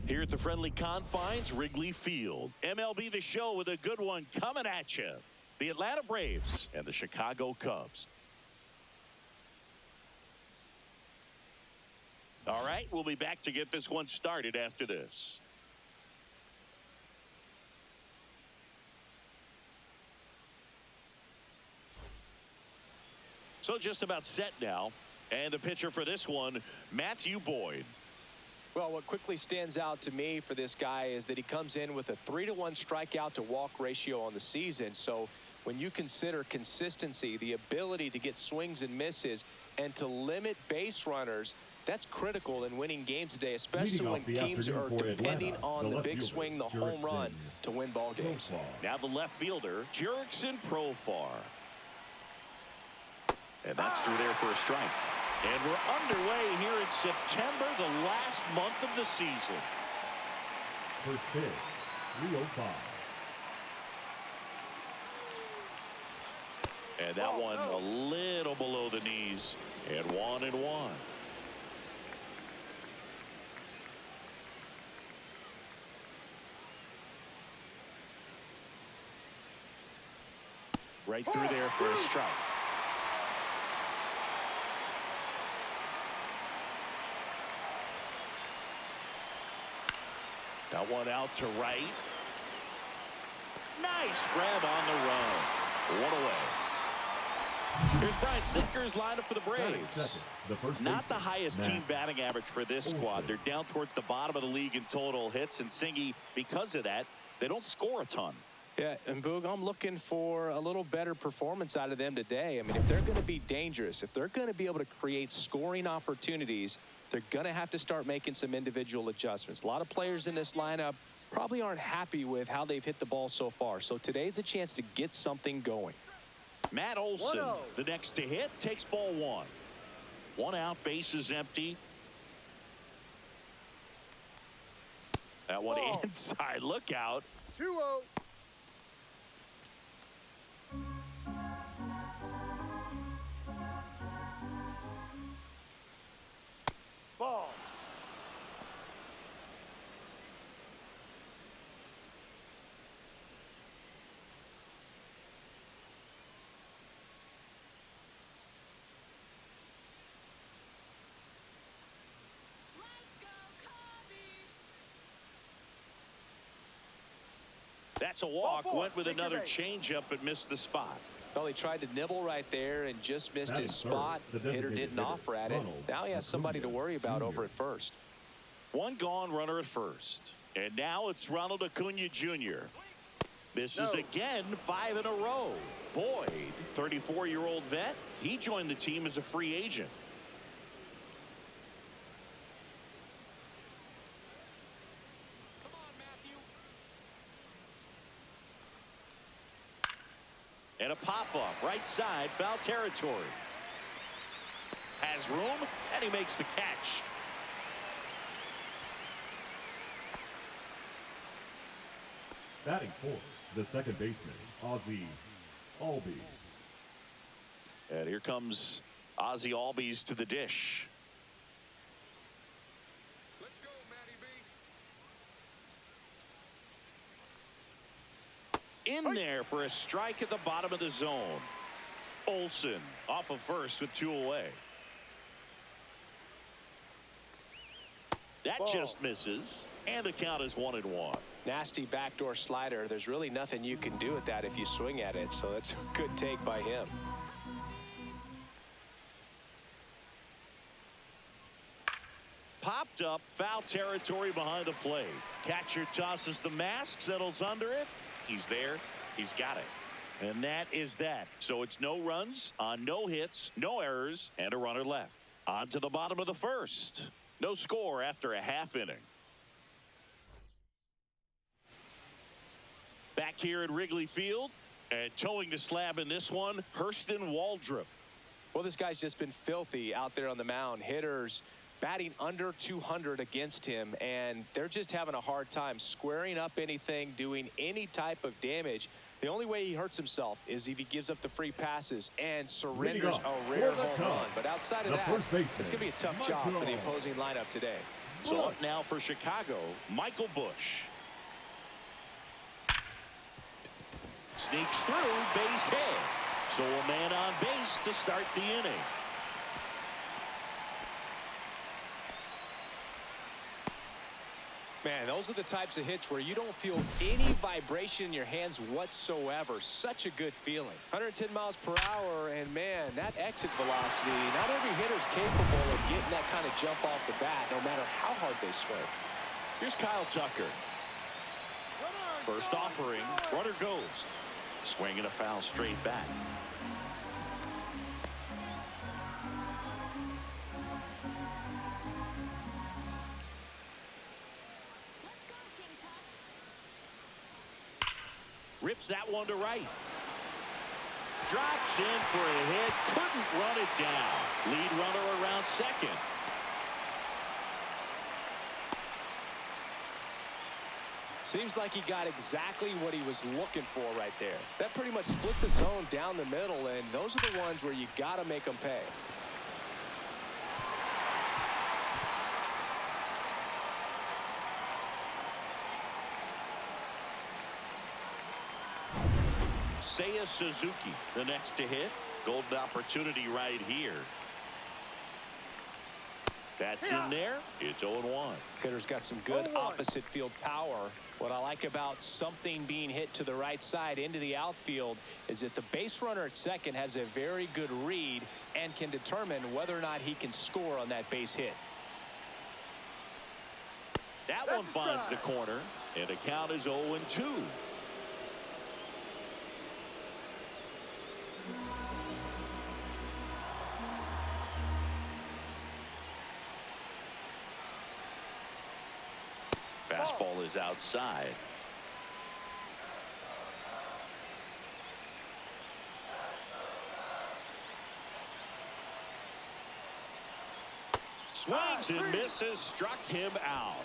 Here at the friendly confines, Wrigley Field. MLB The Show with a good one coming at you. The Atlanta Braves and the Chicago Cubs. All right, we'll be back to get this one started after this. So just about set now. And the pitcher for this one, Matthew Boyd. Well, what quickly stands out to me for this guy is that he comes in with a 3-to-1 strikeout to walk ratio on the season. So when you consider consistency, the ability to get swings and misses and to limit base runners, that's critical in winning games today, especially when teams are depending on the big swing, the home run, to win ball games. Now the left fielder, Jurickson Profar. And that's through there for a strike. And we're underway here in September, the last month of the season. First pitch, 305. And that one a little below the knees. And 1-1. Right through there for a strike. That one out to right. Nice grab on the run. One away. Here's Brian Snitker's lineup for the Braves. Not the highest team batting average for this squad. They're down towards the bottom of the league in total hits, and Singy, because of that, they don't score a ton. Yeah, and Boog, I'm looking for a little better performance out of them today. I mean, if they're going to be dangerous, if they're going to be able to create scoring opportunities, they're going to have to start making some individual adjustments. A lot of players in this lineup probably aren't happy with how they've hit the ball so far. So today's a chance to get something going. Matt Olson, the next to hit, takes ball one. One out, bases empty. That one inside, look out. 2-0. Ball. That's a walk. Went with another changeup but missed the spot. Well, he tried to nibble right there and just missed his spot. The hitter didn't offer at it. Now he has somebody to worry about over at first. One gone runner at first. And now it's Ronald Acuna Jr. Misses again, 5 in a row. Boyd, 34-year-old vet, he joined the team as a free agent. And a pop-up, right side, foul territory. Has room, and he makes the catch. Batting fourth, the second baseman, Ozzie Albies. And here comes Ozzie Albies to the dish. Let's go, Matty B. In there for a strike at the bottom of the zone. Olson off of first with 2 away. That just misses, and the count is 1-1. Nasty backdoor slider. There's really nothing you can do with that if you swing at it, so that's a good take by him. Popped up, foul territory behind the plate. Catcher tosses the mask, settles under it. He's there. He's got it. And that is that. So it's no runs on no hits, no errors, and a runner left. On to the bottom of the first. No score after a half inning. Back here at Wrigley Field, and towing the slab in this one, Hurston Waldrop. Well, this guy's just been filthy out there on the mound. Hitters batting under 200 against him, and they're just having a hard time squaring up anything, doing any type of damage. The only way he hurts himself is if he gives up the free passes and surrenders a rare home run. But outside of that, it's going to be a tough job for the opposing lineup today. So up now for Chicago, Michael Bush. Sneaks through, base hit. So a man on base to start the inning. Man, those are the types of hits where you don't feel any vibration in your hands whatsoever. Such a good feeling. 110 miles per hour, and man, that exit velocity, not every hitter's capable of getting that kind of jump off the bat, no matter how hard they swing. Here's Kyle Tucker. First offering, runner goes. Swinging a foul straight back. Rips that one to right. Drops in for a hit. Couldn't run it down. Lead runner around second. Seems like he got exactly what he was looking for right there. That pretty much split the zone down the middle, and those are the ones where you got to make them pay. Seiya Suzuki, the next to hit. Golden opportunity right here. That's in there. It's 0-1. Hitter's got some good opposite field power. What I like about something being hit to the right side into the outfield is that the base runner at second has a very good read and can determine whether or not he can score on that base hit. That one finds the corner, and the count is 0-2. Fastball is outside. Swings and misses, struck him out.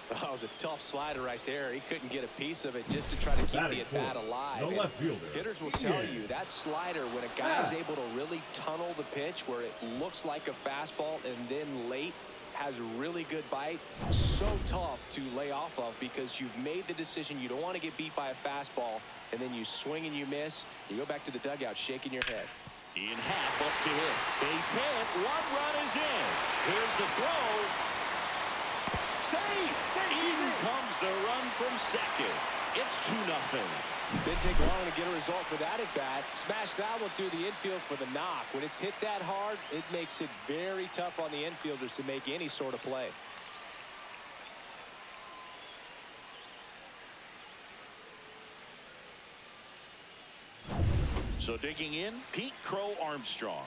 That was a tough slider right there. He couldn't get a piece of it just to try to keep the at-bat alive. No left fielder. Hitters will tell you that slider, when a guy's able to really tunnel the pitch where it looks like a fastball and then late has a really good bite, so tough to lay off of because you've made the decision you don't want to get beat by a fastball, and then you swing and you miss. You go back to the dugout shaking your head. In half, up to hit. Base hit. One run is in. Here's the throw. Safe. In comes the run from second. It's 2-0. Didn't take long to get a result for that at bat. Smash that one through the infield for the knock. When it's hit that hard, it makes it very tough on the infielders to make any sort of play. So digging in, Pete Crow Armstrong.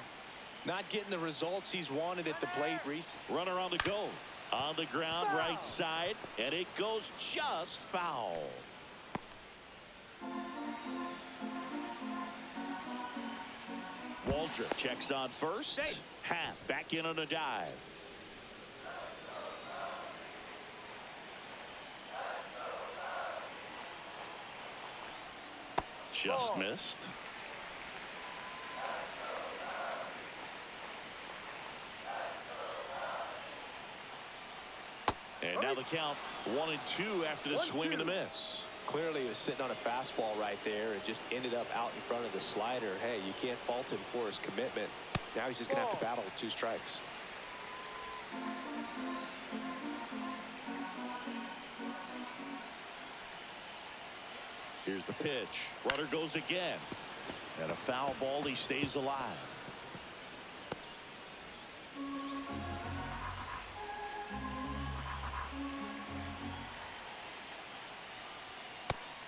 Not getting the results he's wanted at the plate recently. Runner on the go. On the ground, right side, and it goes just foul. Waldrop checks on first. Happ back in on a dive. Just missed. And now the count 1-2 after the swing and the miss. Clearly he was sitting on a fastball right there and just ended up out in front of the slider. Hey, you can't fault him for his commitment. Now he's just going to have to battle with 2 strikes. Here's the pitch. Runner goes again. And a foul ball. He stays alive.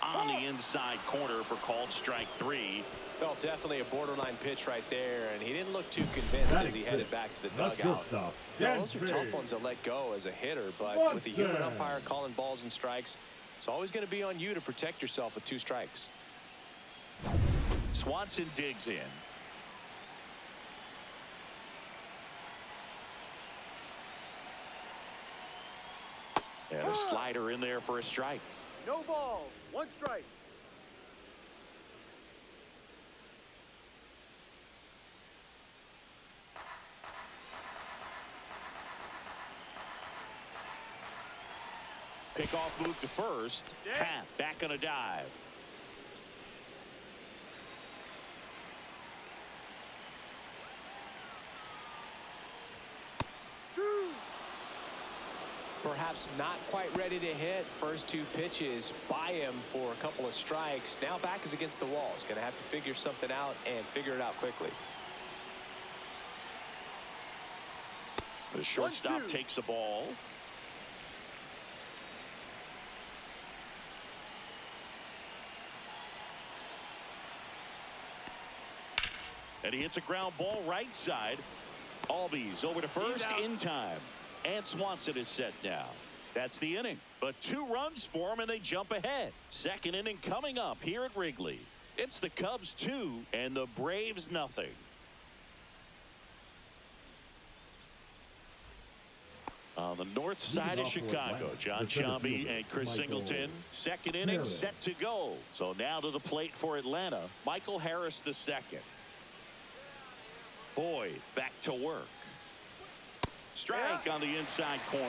On the inside corner for called strike 3. Well, definitely a borderline pitch right there, and he didn't look too convinced as he headed back to the dugout. Those are tough ones to let go as a hitter, but with the human umpire calling balls and strikes, it's always going to be on you to protect yourself with 2 strikes. Swanson digs in. And a slider in there for a strike. No ball, 1 strike. Pickoff move to first. Half back on a dive. Perhaps not quite ready to hit. First two pitches by him for a couple of strikes. Now back is against the wall. He's going to have to figure something out and figure it out quickly. The shortstop takes the ball. And he hits a ground ball right side. Albies over to first in time. And Swanson is set down. That's the inning. But 2 runs for him and they jump ahead. Second inning coming up here at Wrigley. It's the Cubs 2 and the Braves nothing. On the north side of Chicago, John Sciambi and Chris Singleton. Second inning set to go. So now to the plate for Atlanta, Michael Harris the second. Boyd back to work. Strike on the inside corner.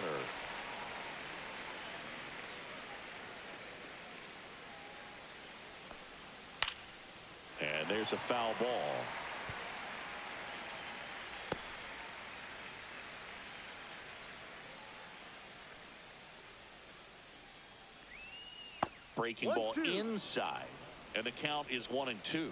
And there's a foul ball. Breaking ball inside. And the count is 1-2.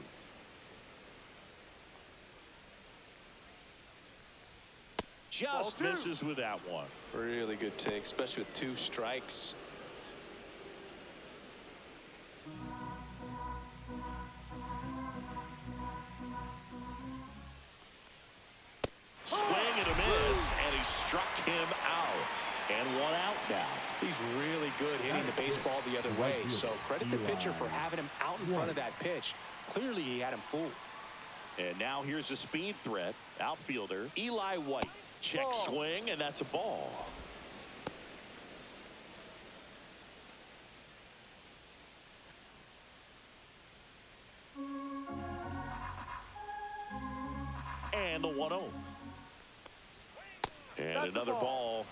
Just misses with that one. Really good take, especially with 2 strikes. Swing and a miss, and he struck him out. And 1 out now. He's really good hitting the baseball the other way. So credit the pitcher for having him out in front of that pitch. Clearly he had him fooled. And now here's a speed threat. Outfielder Eli White. Check swing, and that's a ball. And the 1-0. And another ball.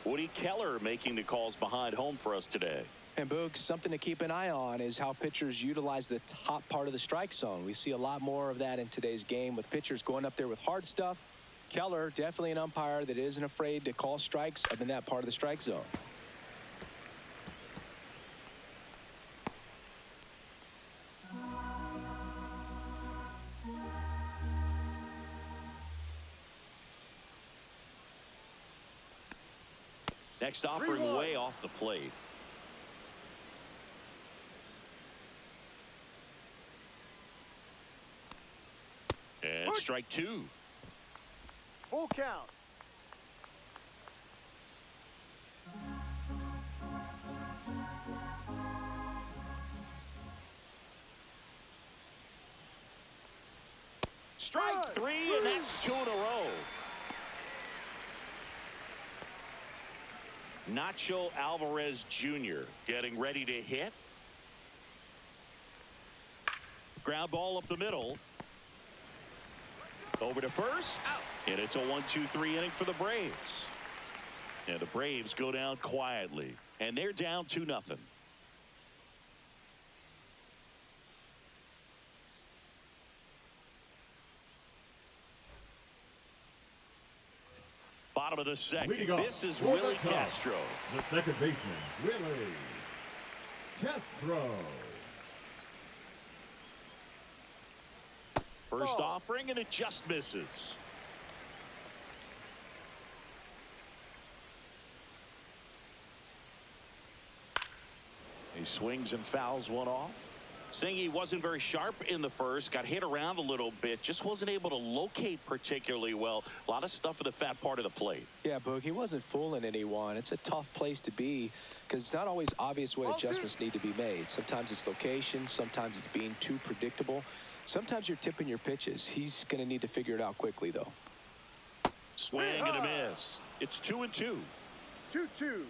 Woody Keller making the calls behind home for us today. And Boog, something to keep an eye on is how pitchers utilize the top part of the strike zone. We see a lot more of that in today's game with pitchers going up there with hard stuff. Keller, definitely an umpire that isn't afraid to call strikes up in that part of the strike zone. Next offering way off the plate. And strike 2. Full count. Strike 3, and that's 2 in a row. Nacho Alvarez Jr. getting ready to hit. Ground ball up the middle. Over to first. And it's a 1-2-3 inning for the Braves. And the Braves go down quietly. And they're down 2-0. Bottom of the second. This is Willie Castro. The second baseman, Willie Castro. First offering, and it just misses. He swings and fouls one off. Singy wasn't very sharp in the first, got hit around a little bit, just wasn't able to locate particularly well. A lot of stuff in the fat part of the plate. Yeah, Boog, he wasn't fooling anyone. It's a tough place to be because it's not always obvious what adjustments need to be made. Sometimes it's location, sometimes it's being too predictable. Sometimes you're tipping your pitches. He's going to need to figure it out quickly, though. Swing and a miss. It's 2-2. 2-2.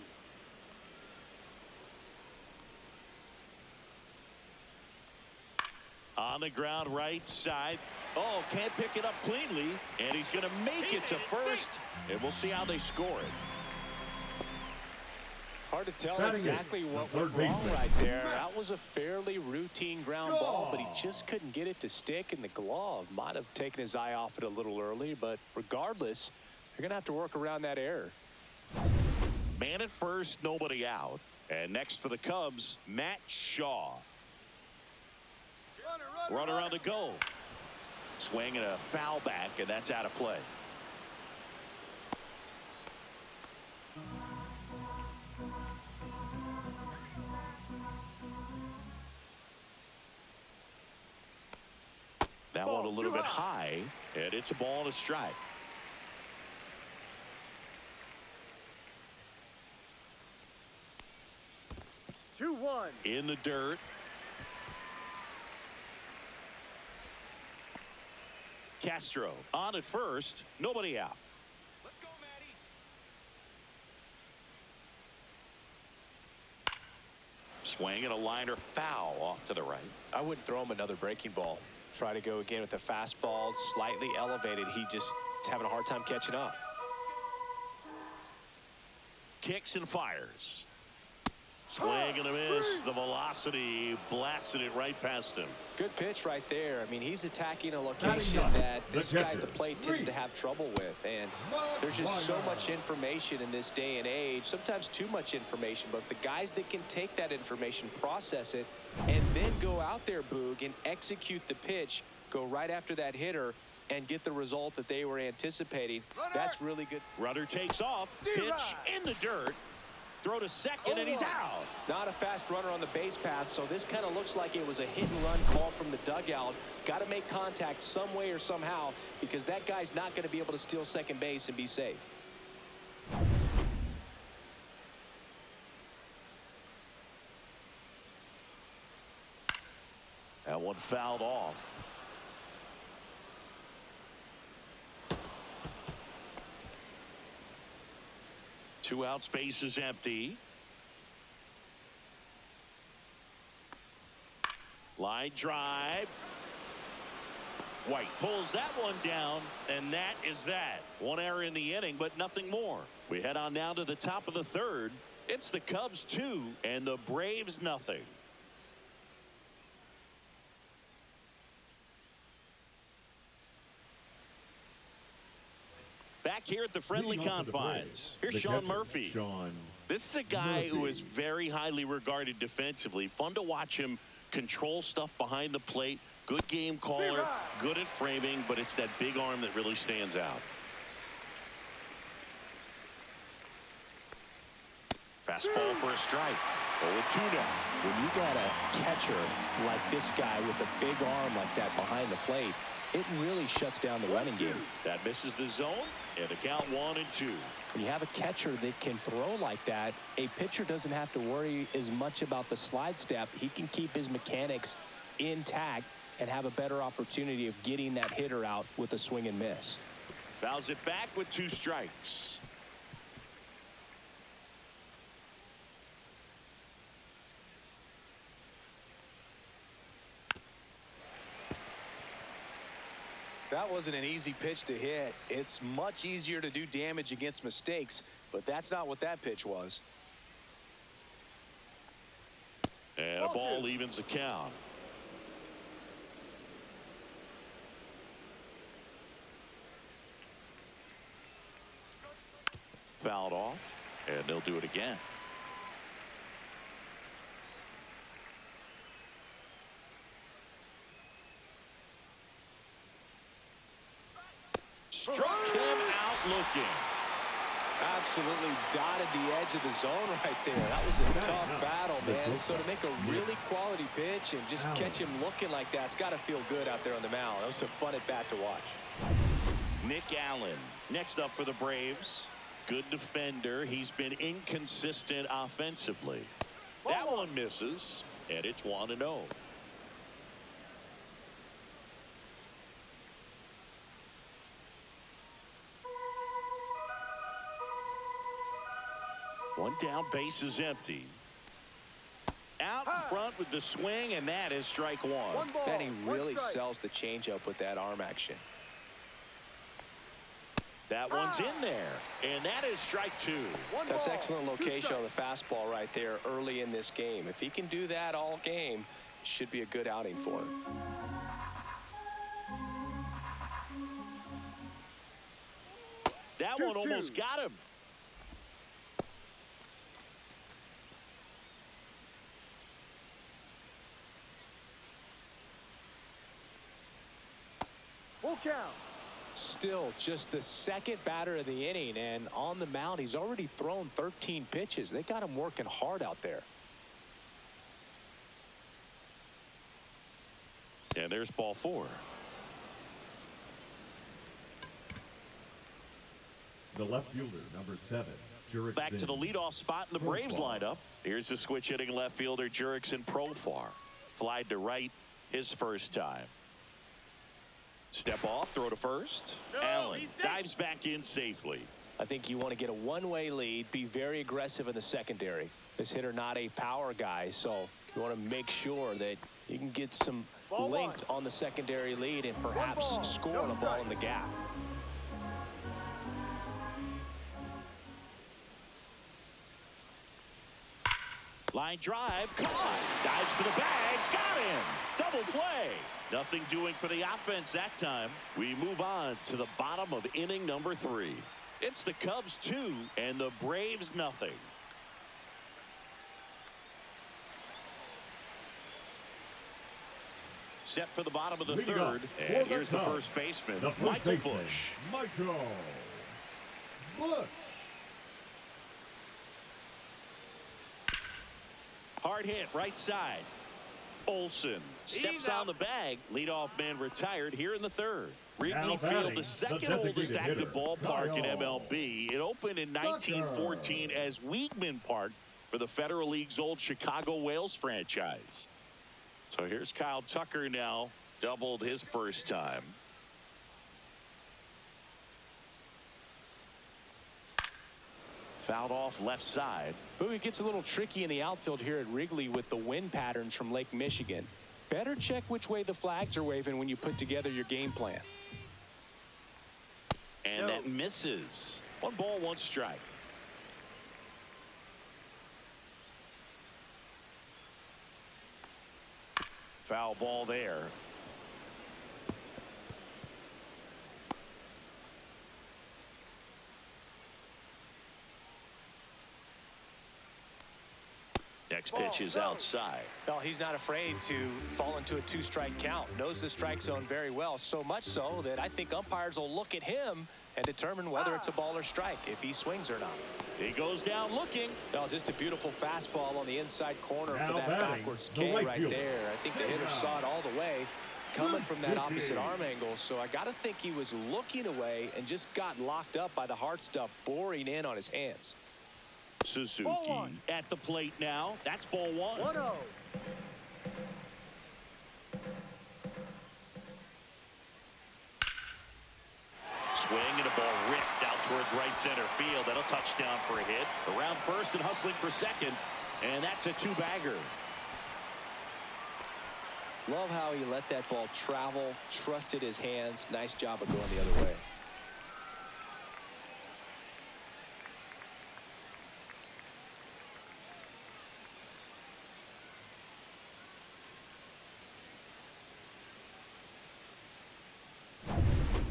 On the ground right side. Oh, can't pick it up cleanly. And he's going to make it to first. And we'll see how they score it. hard to tell Batting exactly in, what the went third wrong baseman, right there. Matt. That was a fairly routine ground ball, but he just couldn't get it to stick, and the glove might have taken his eye off it a little early. But regardless, you're going to have to work around that error. Man at first, nobody out. And next for the Cubs, Matt Shaw. Runner on the go. Swing and a foul back, and that's out of play. That one a little bit high, and it's a ball and a strike. Two one. In the dirt. Castro on at first, nobody out. Let's go, Matty. Swing and a liner foul off to the right. I wouldn't throw him another breaking ball. Try to go again with the fastball, slightly elevated. He just is having a hard time catching up. Kicks and fires. Swing and a miss. The velocity blasted it right past him. Good pitch right there. I mean, he's attacking a location that this guy at the plate tends to have trouble with. And there's just so much information in this day and age, sometimes too much information. But the guys that can take that information, process it, and then go out there, Boog, and execute the pitch, go right after that hitter, and get the result that they were anticipating, that's really good. Runner takes off. Pitch in the dirt. Throw to second, and he's out. Not a fast runner on the base path, so this kind of looks like it was a hit-and-run call from the dugout. Got to make contact some way or somehow, because that guy's not going to be able to steal second base and be safe. That one fouled off. Two out, space is empty. Line drive. White pulls that one down, and that is that. One error in the inning, but nothing more. We head on down to the top of the third. It's the Cubs 2 and the Braves nothing. Back here at the friendly confines. Here's Sean Murphy. This is a guy who is very highly regarded defensively. Fun to watch him control stuff behind the plate. Good game caller, good at framing, but it's that big arm that really stands out. Fastball for a strike. 0-2 now. When you got a catcher like this guy with a big arm like that behind the plate, it really shuts down the running game. That misses the zone, and the count 1-2. When you have a catcher that can throw like that, a pitcher doesn't have to worry as much about the slide step. He can keep his mechanics intact and have a better opportunity of getting that hitter out with a swing and miss. Fouls it back with 2 strikes. That wasn't an easy pitch to hit. It's much easier to do damage against mistakes, but that's not what that pitch was. And a ball evens the count. Fouled off, and they'll do it again. Struck him out looking. Absolutely dotted the edge of the zone right there. That was a tough battle, man. So to make a really quality pitch and just catch him looking like that, it's got to feel good out there on the mound. That was a fun at bat to watch. Nick Allen next up for the Braves. Good defender. He's been inconsistent offensively. That one misses, and it's 1-0. One down, base is empty. Out in front with the swing, and that is strike 1. Then he really sells the changeup with that arm action. That one's in there, and that is strike two. That's excellent location on the fastball right there early in this game. If he can do that all game, it should be a good outing for him. That one almost got him. Full count. Still just the second batter of the inning, and on the mound he's already thrown 13 pitches. They got him working hard out there. And there's ball four. The left fielder, number 7, Jurickson. Back to the leadoff spot in the Braves lineup. Here's the switch hitting left fielder Jurickson Profar. Flied to right his first time. Step off, throw to first. Allen dives back in safely. I think you want to get a one-way lead, be very aggressive in the secondary. This hitter not a power guy, so you want to make sure that you can get some length on the secondary lead and perhaps score a ball in the gap. Line drive, caught. Dives for the bag, got him. Double play. Nothing doing for the offense that time. We move on to the bottom of inning number 3. It's the Cubs 2 and the Braves nothing. Set for the bottom of the third, and here's the first baseman, Michael Busch. Michael Busch. Hard hit, right side. Olsen steps on the bag. Leadoff man retired here in the third. Wrigley Field, the second oldest active ballpark in MLB. It opened in 1914 as Weedman Park for the Federal League's old Chicago Whales franchise. So here's Kyle Tucker now, doubled his first time. Fouled off left side. Ooh, it gets a little tricky in the outfield here at Wrigley with the wind patterns from Lake Michigan. Better check which way the flags are waving when you put together your game plan. And that misses. 1 ball, 1 strike. Foul ball there. Next pitch is outside. Well, he's not afraid to fall into a 2-strike count. Knows the strike zone very well, so much so that I think umpires will look at him and determine whether it's a ball or strike, if he swings or not. He goes down looking. Well, just a beautiful fastball on the inside corner Now for that backwards kick right there. I think the hitter saw it all the way coming from that opposite arm angle, so I got to think he was looking away and just got locked up by the hard stuff boring in on his hands. Suzuki at the plate now. That's ball 1. 1-0. Swing and a ball ripped out towards right center field. That'll touchdown for a hit. Around first and hustling for second. And that's a 2-bagger. Love how he let that ball travel, trusted his hands. Nice job of going the other way.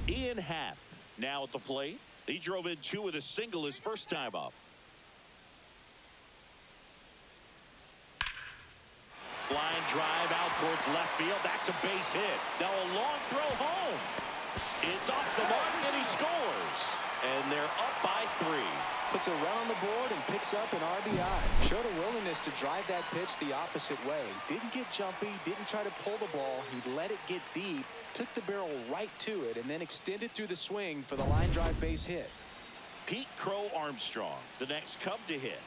Ian Happ now at the plate. He drove in 2 with a single his first time up. Line drive out towards left field. That's a base hit. Now a long throw home. It's off the mark and he scores. And they're up by 3. Puts it around the board and picks up an RBI. Showed a willingness to drive that pitch the opposite way. Didn't get jumpy, didn't try to pull the ball. He let it get deep, took the barrel right to it, and then extended through the swing for the line drive base hit. Pete Crow Armstrong, the next Cub to hit.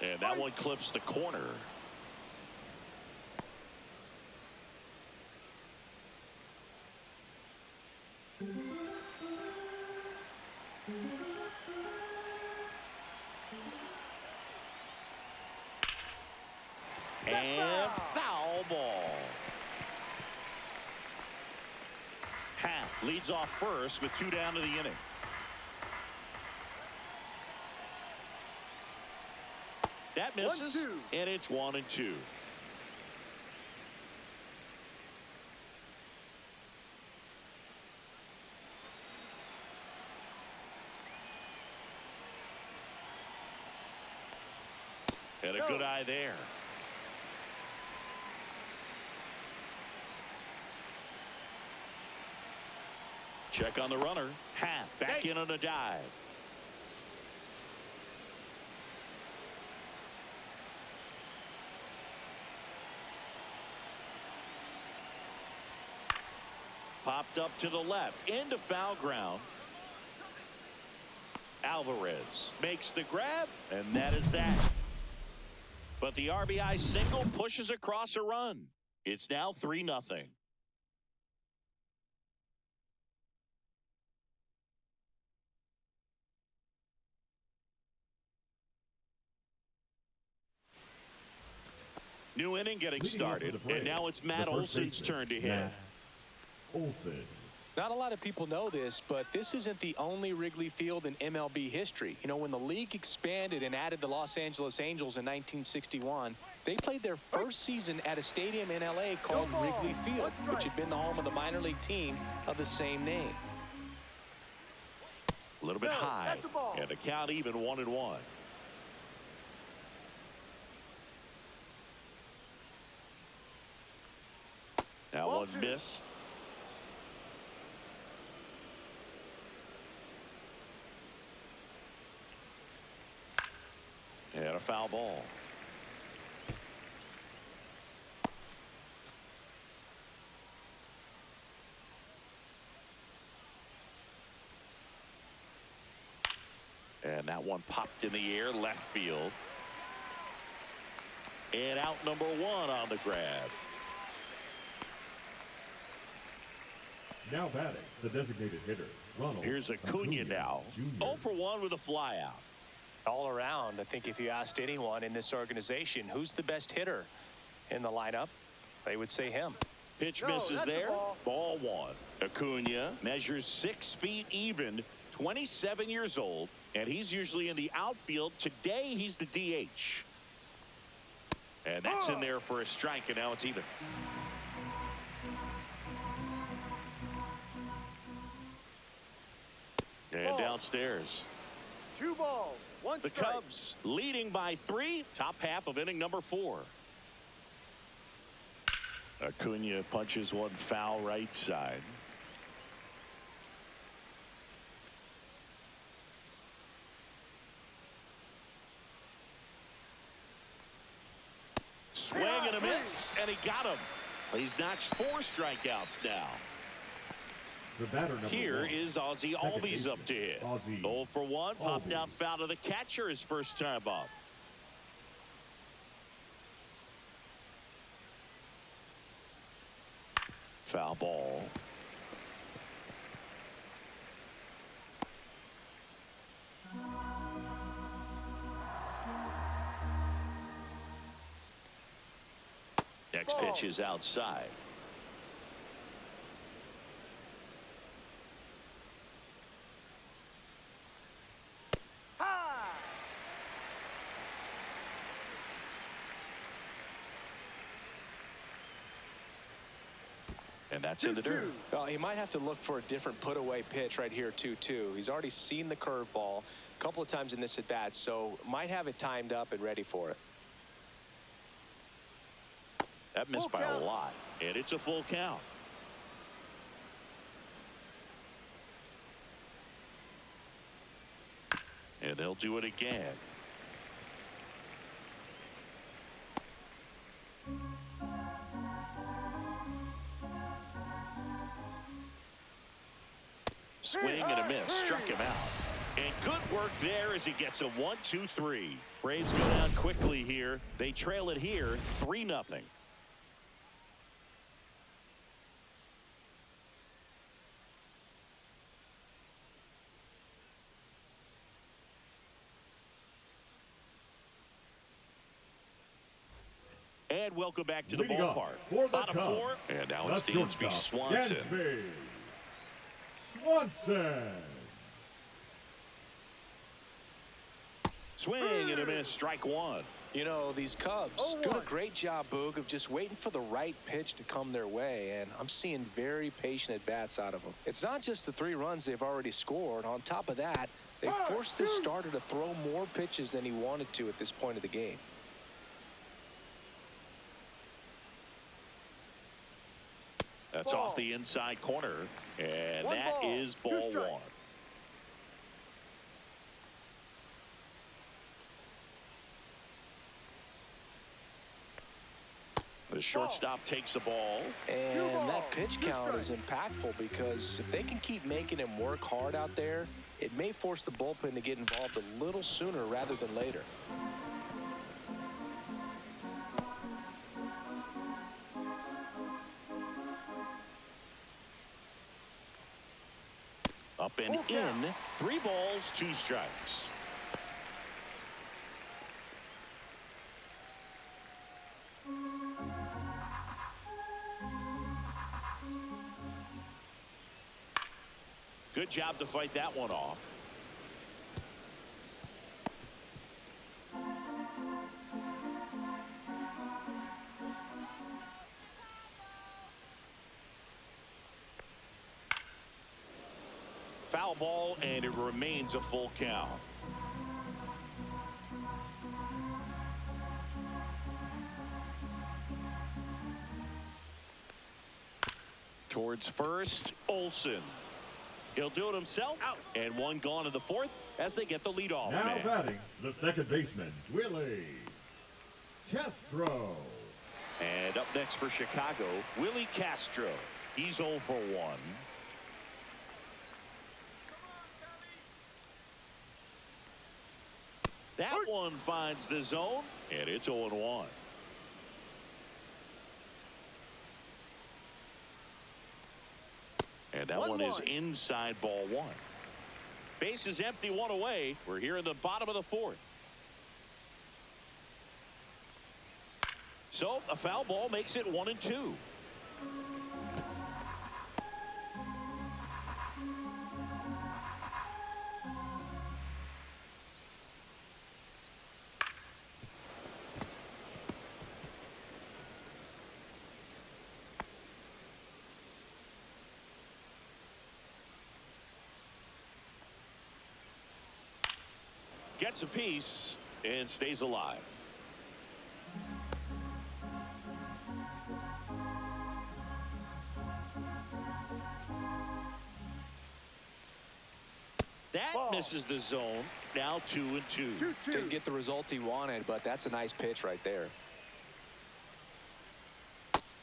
And that one clips the corner. And foul ball. Leads off first with 2 down to the inning. That misses, 1-2. and it's 1-2. And a good eye there. Check on the runner. Back in on a dive. Popped up to the left. Into foul ground. Alvarez makes the grab, and that is that. But the RBI single pushes across a run. It's now 3-0. New inning getting started, and now it's Matt Olson's turn to hit. Olson. Not a lot of people know this, but this isn't the only Wrigley Field in MLB history. You know, when the league expanded and added the Los Angeles Angels in 1961, they played their first season at a stadium in L.A. called Wrigley Field, which had been the home of the minor league team of the same name. A little bit high, and the count even 1-1. That one missed. And a foul ball. And that one popped in the air, left field. And out number 1 on the grab. Now batting, the designated hitter, Ronald. Here's Acuna now. Jr. 0 for 1 with a flyout. All around, I think if you asked anyone in this organization who's the best hitter in the lineup, they would say him. Pitch misses there. Ball 1. Acuna measures 6 feet even, 27 years old, and he's usually in the outfield. Today he's the DH. And that's in there for a strike, and now it's even. And downstairs. 2 balls, 1 The strike. Cubs leading by 3. Top half of inning number 4. Acuna punches one foul right side. Swing and a miss, and he got him. He's notched 4 strikeouts now. The batter number Here 1. is Ozzie Second Albies baseman, up to hit. Ozzie 0 for 1. Popped Albies. out foul to the catcher his first time up. Foul ball. Next pitch is outside. And that's in the dirt. Well, he might have to look for a different put-away pitch right here, 2-2. He's already seen the curveball a couple of times in this at-bat, so might have it timed up and ready for it. That missed by a lot, and it's a full count. And they'll do it again. Swing and a miss. Struck him out. And good work there as he gets a 1-2-3. Braves go down quickly here. They trail it here 3-0. And welcome back to the Leading off ballpark. for the Bottom Cubs, 4, and now it's the Dansby shortstop, Swanson. Dansby. Swanson. Swing and a miss, strike one. You know, these Cubs doing a great job, Boog, of just waiting for the right pitch to come their way, and I'm seeing very patient at-bats out of them. It's not just the 3 runs they've already scored. On top of that, they forced this starter to throw more pitches than he wanted to at this point of the game. That's off the inside corner, and that is ball one. The shortstop takes the ball. And that pitch count is impactful because if they can keep making him work hard out there, it may force the bullpen to get involved a little sooner rather than later. Up and in, 3 balls, 2 strikes. Good job to fight that one off. Foul ball, and it remains a full count. Towards first, Olsen. He'll do it himself, and one gone in the 4th as they get the leadoff Now man. batting, the second baseman, Willie Castro. And up next for Chicago, Willie Castro. He's 0 for 1. That one finds the zone, and it's 0-1. And that one is inside ball 1. Base is empty, 1 away. We're here in the bottom of the 4th. So a foul ball makes it 1-2. Gets a piece and stays alive. That misses the zone. Now 2-2. Didn't get the result he wanted, but that's a nice pitch right there.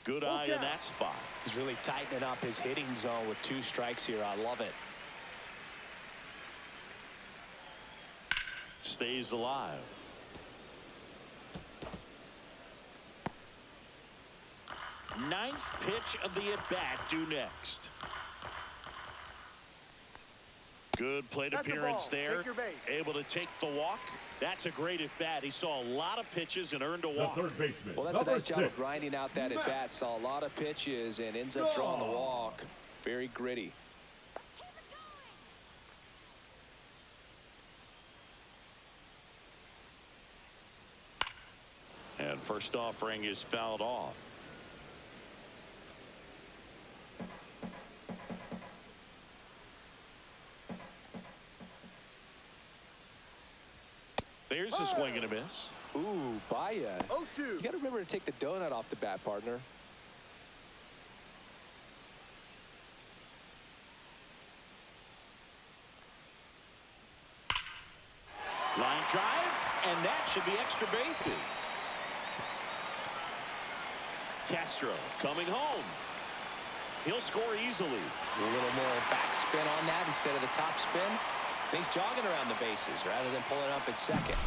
Good eye in that spot. He's really tightening up his hitting zone with 2 strikes here. I love it. Stays alive. Ninth pitch of the at-bat due next. Good plate appearance there. Able to take the walk. That's a great at-bat. He saw a lot of pitches and earned a walk. The third baseman, Well, that's a nice job #6. of grinding out that at-bat. Saw a lot of pitches and ends up drawing the walk. Very gritty. And first offering is fouled off. There's a swing and a miss. Ooh, Baya. 0-2. You got to remember to take the donut off the bat, partner. Line drive, and that should be extra bases. Castro coming home. He'll score easily. A little more backspin on that instead of the top spin. And he's jogging around the bases rather than pulling up at second.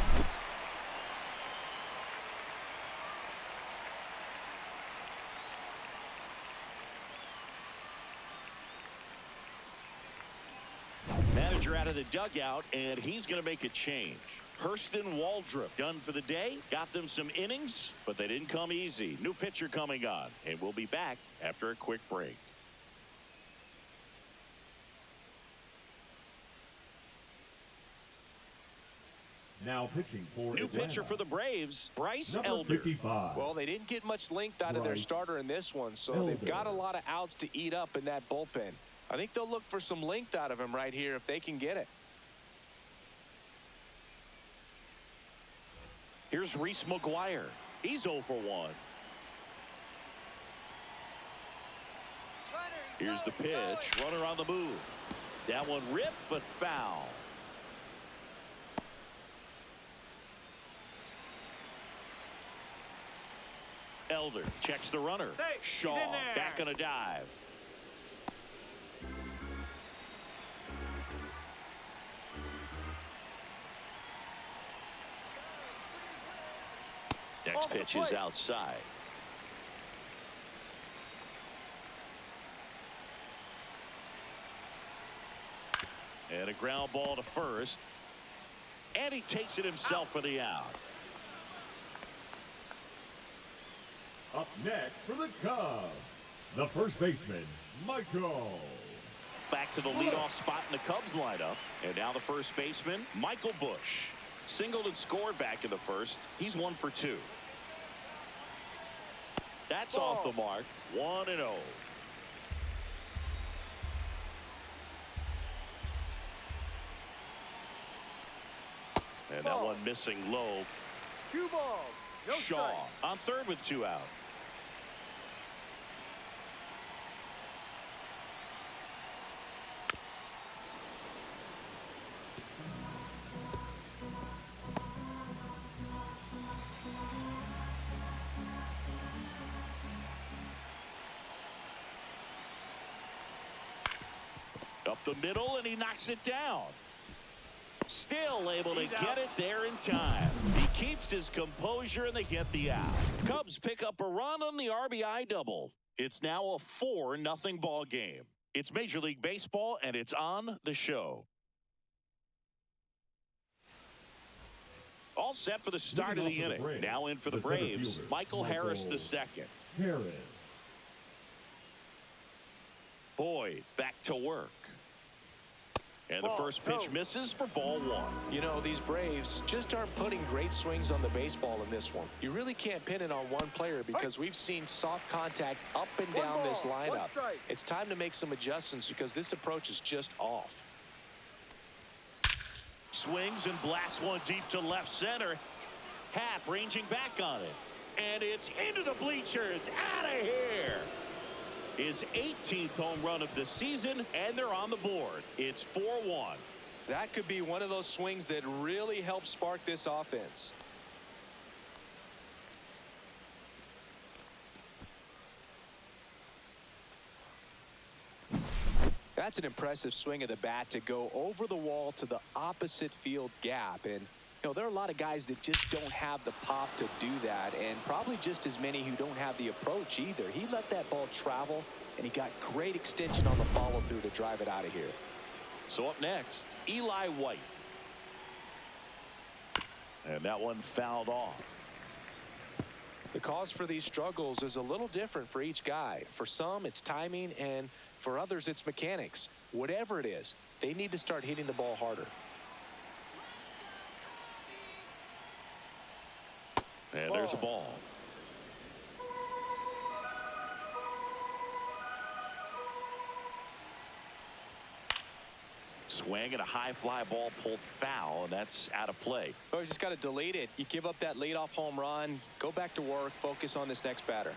Manager out of the dugout, and he's going to make a change. Hurston Waldrop done for the day. Got them some innings, but they didn't come easy. New pitcher coming on, and we'll be back after a quick break. Now pitching for New Atlanta. pitcher for the Braves, Bryce Number Elder. 55. Well, they didn't get much length out of their Bryce starter in this one, so Elder. they've got a lot of outs to eat up in that bullpen. I think they'll look for some length out of him right here if they can get it. Here's Reese McGuire. He's 0 for 1. Here's the pitch. Runner on the move. That one ripped, but foul. Elder checks the runner. Shaw back on a dive. Next pitch is outside. And a ground ball to first. And he takes it himself for the out. Up next for the Cubs, the first baseman, Michael. Back to the leadoff spot in the Cubs lineup. And now the first baseman, Michael Busch. Singled and scored back in the first. He's 1 for 2. That's off the mark. 1-0. And that one missing low. 2 balls. No Shaw strike. on third with 2 out. Up the middle, and he knocks it down. Still able to get it there in time. He keeps his composure, and they get the out. Cubs pick up a run on the RBI double. It's now a 4-0 ball game. It's Major League Baseball, and it's on the show. All set for the start of the inning. Now in for the Braves, Michael Harris II. Harris. Boyd back to work. And the first pitch misses for ball 1. You know, these Braves just aren't putting great swings on the baseball in this one. You really can't pin it on one player because we've seen soft contact up and down this lineup. It's time to make some adjustments because this approach is just off. Swings and blasts one deep to left center. Happ ranging back on it. And it's into the bleachers. Out of here. His 18th home run of the season, and they're on the board. It's 4-1. That could be one of those swings that really helps spark this offense. That's an impressive swing of the bat to go over the wall to the opposite field gap. And, you know, there are a lot of guys that just don't have the pop to do that, and probably just as many who don't have the approach either. He let that ball travel, and he got great extension on the follow-through to drive it out of here. So up next, Eli White. And that one fouled off. The cause for these struggles is a little different for each guy. For some, it's timing, and for others, it's mechanics. Whatever it is, they need to start hitting the ball harder. And there's a ball. Swing and a high fly ball pulled foul, and that's out of play. Oh, you just got to delete it. You give up that leadoff home run, go back to work, focus on this next batter.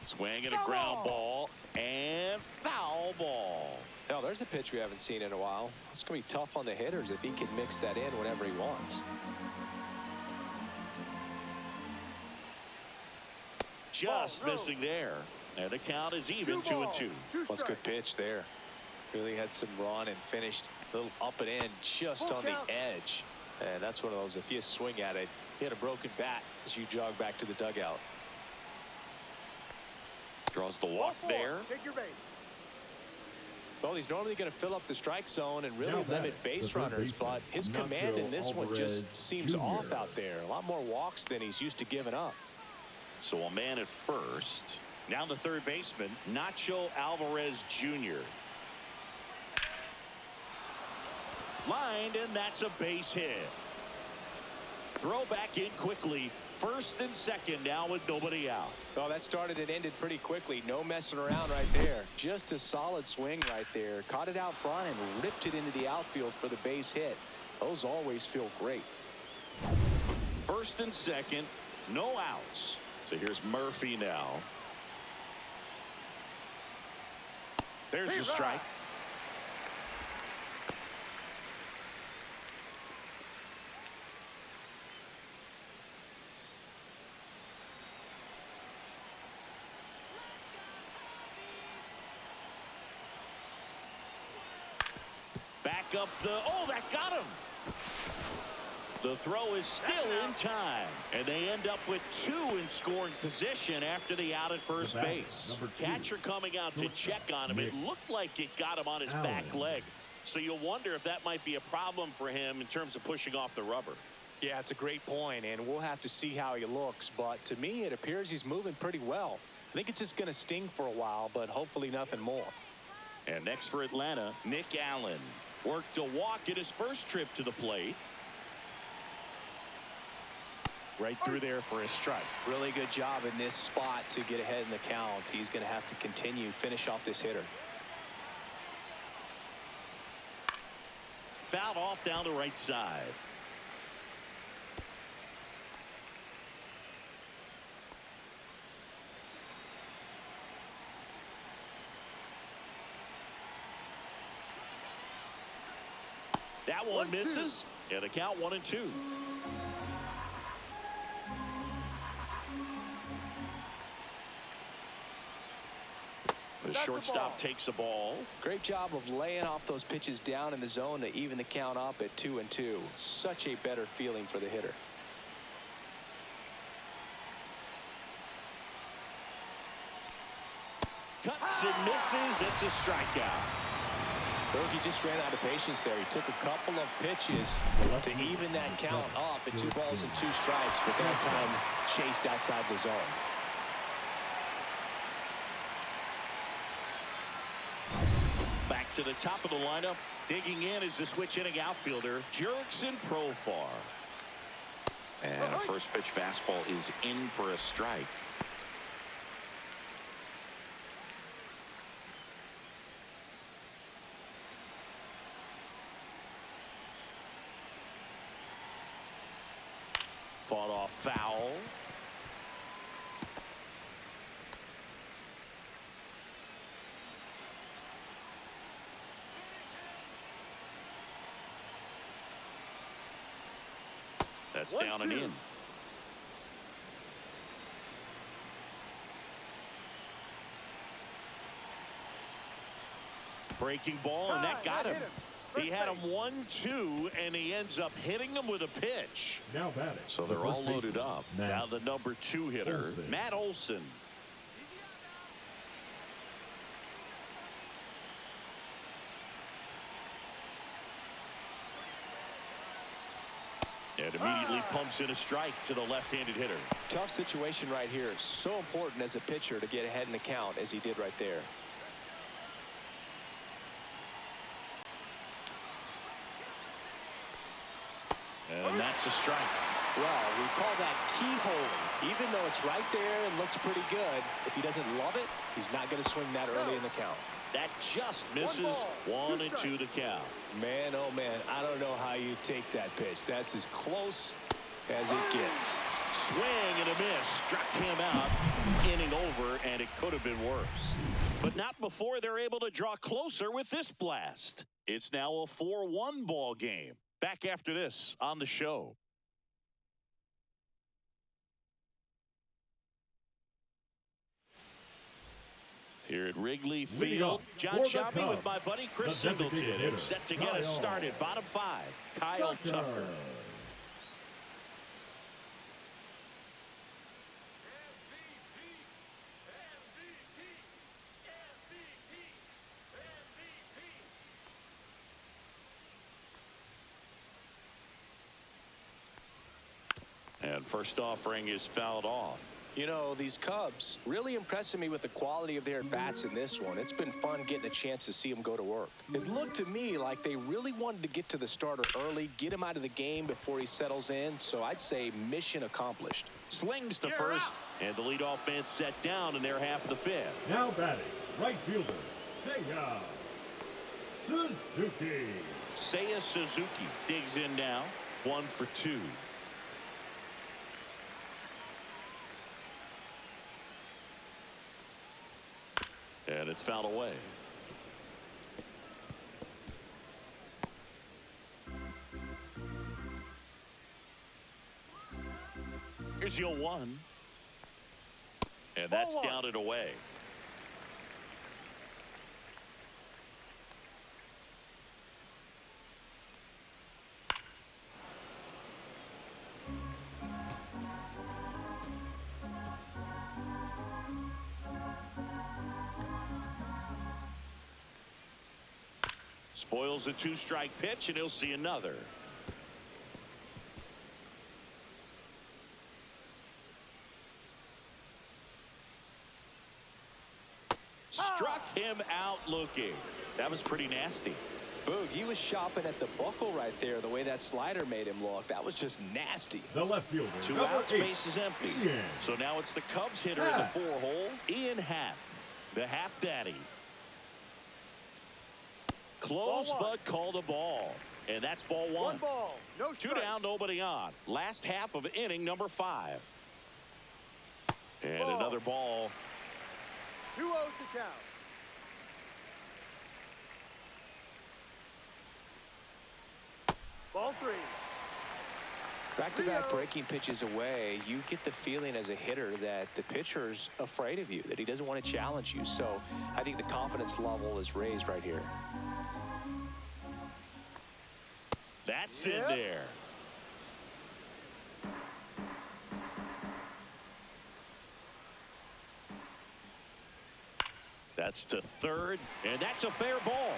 Swing and a ground ball, and foul ball. Now, there's a pitch we haven't seen in a while. It's going to be tough on the hitters if he can mix that in whenever he wants. Just missing there. And the count is even 2-2. That's a good pitch there. Really had some run and finished a little up and in just on the edge. And that's one of those, if you swing at it, you hit a broken bat as you jog back to the dugout. Draws the walk there. Take your base. Well, he's normally going to fill up the strike zone and really limit base runners, but his command in this one just seems off out there. A lot more walks than he's used to giving up. So a man at first. Now the third baseman, Nacho Alvarez Jr. Lined, and that's a base hit. Throw back in quickly. First and second now with nobody out. Oh, that started and ended pretty quickly. No messing around right there. Just a solid swing right there. Caught it out front and ripped it into the outfield for the base hit. Those always feel great. First and second, no outs. So here's Murphy now. There's your strike. Back up oh, that got him. The throw is still in time, and they end up with 2 in scoring position after the out at first base. Catcher coming out to check on him. It looked like it got him on his back leg. So you'll wonder if that might be a problem for him in terms of pushing off the rubber. Yeah, it's a great point, and we'll have to see how he looks. But to me, it appears he's moving pretty well. I think it's just going to sting for a while, but hopefully nothing more. And next for Atlanta, Nick Allen. Worked a walk at his first trip to the plate. Right through there for a strike. Really good job in this spot to get ahead in the count. He's going to have to continue finish off this hitter. Fouled off down the right side. That one misses. And the count 1-2. The shortstop takes the ball. Great job of laying off those pitches down in the zone to even the count up at 2-2. Such a better feeling for the hitter. Cuts and misses. It's a strikeout. Bogey just ran out of patience there. He took a couple of pitches to even that count up at 2 balls and 2 strikes, but that time chased outside the zone. Back to the top of the lineup. Digging in is the switch hitting outfielder, Jurickson Profar. And a first pitch fastball is in for a strike. Fought off foul. That's down and in. Breaking ball, and that got him. He had him 1-2, and he ends up hitting him with a pitch. Now batting. So they're all loaded up. Now the number 2 hitter, Matt Olson. And immediately pumps in a strike to the left-handed hitter. Tough situation right here. It's so important as a pitcher to get ahead in the count as he did right there. And that's a strike. Well, we call that keyhole. Even though it's right there and looks pretty good, if he doesn't love it, he's not going to swing that early in the count. That just misses. 1-2 to count. Man, oh man, I don't know how you take that pitch. That's as close as it gets. Swing and a miss. Struck him out. Inning over, and it could have been worse. But not before they're able to draw closer with this blast. It's now a 4-1 ball game. Back after this on the show. Here at Wrigley Field, John Shelby with my buddy Chris Singleton. And set to get us started. Bottom 5, Kyle Tucker. And first offering is fouled off. You know, these Cubs really impressing me with the quality of their bats in this one. It's been fun getting a chance to see them go to work. It looked to me like they really wanted to get to the starter early, get him out of the game before he settles in. So I'd say mission accomplished. Slings to first, and the leadoff man set down in their half of the fifth. Now batting, right fielder, Suzuki. Seiya Suzuki digs in now. 1 for 2. And it's fouled away. Here's your 1. And that's down and away. Spoils the 2-strike pitch, and he'll see another. Struck him out looking. That was pretty nasty. Boog, he was shopping at the buckle right there, the way that slider made him look. That was just nasty. The left fielder, 2 outs, base is empty. Ian. So now it's the Cubs hitter in the 4-hole, Ian Happ, the Happ Daddy. Close, but called a ball. And that's ball 1. 1 ball, no 2 strike. down, nobody on. Last half of inning number 5. And Ball. another ball. 2-0 to count. Ball 3. Back-to-back breaking pitches away, you get the feeling as a hitter that the pitcher's afraid of you, that he doesn't want to challenge you. So I think the confidence level is raised right here. That's in there. That's to third, and that's a fair ball.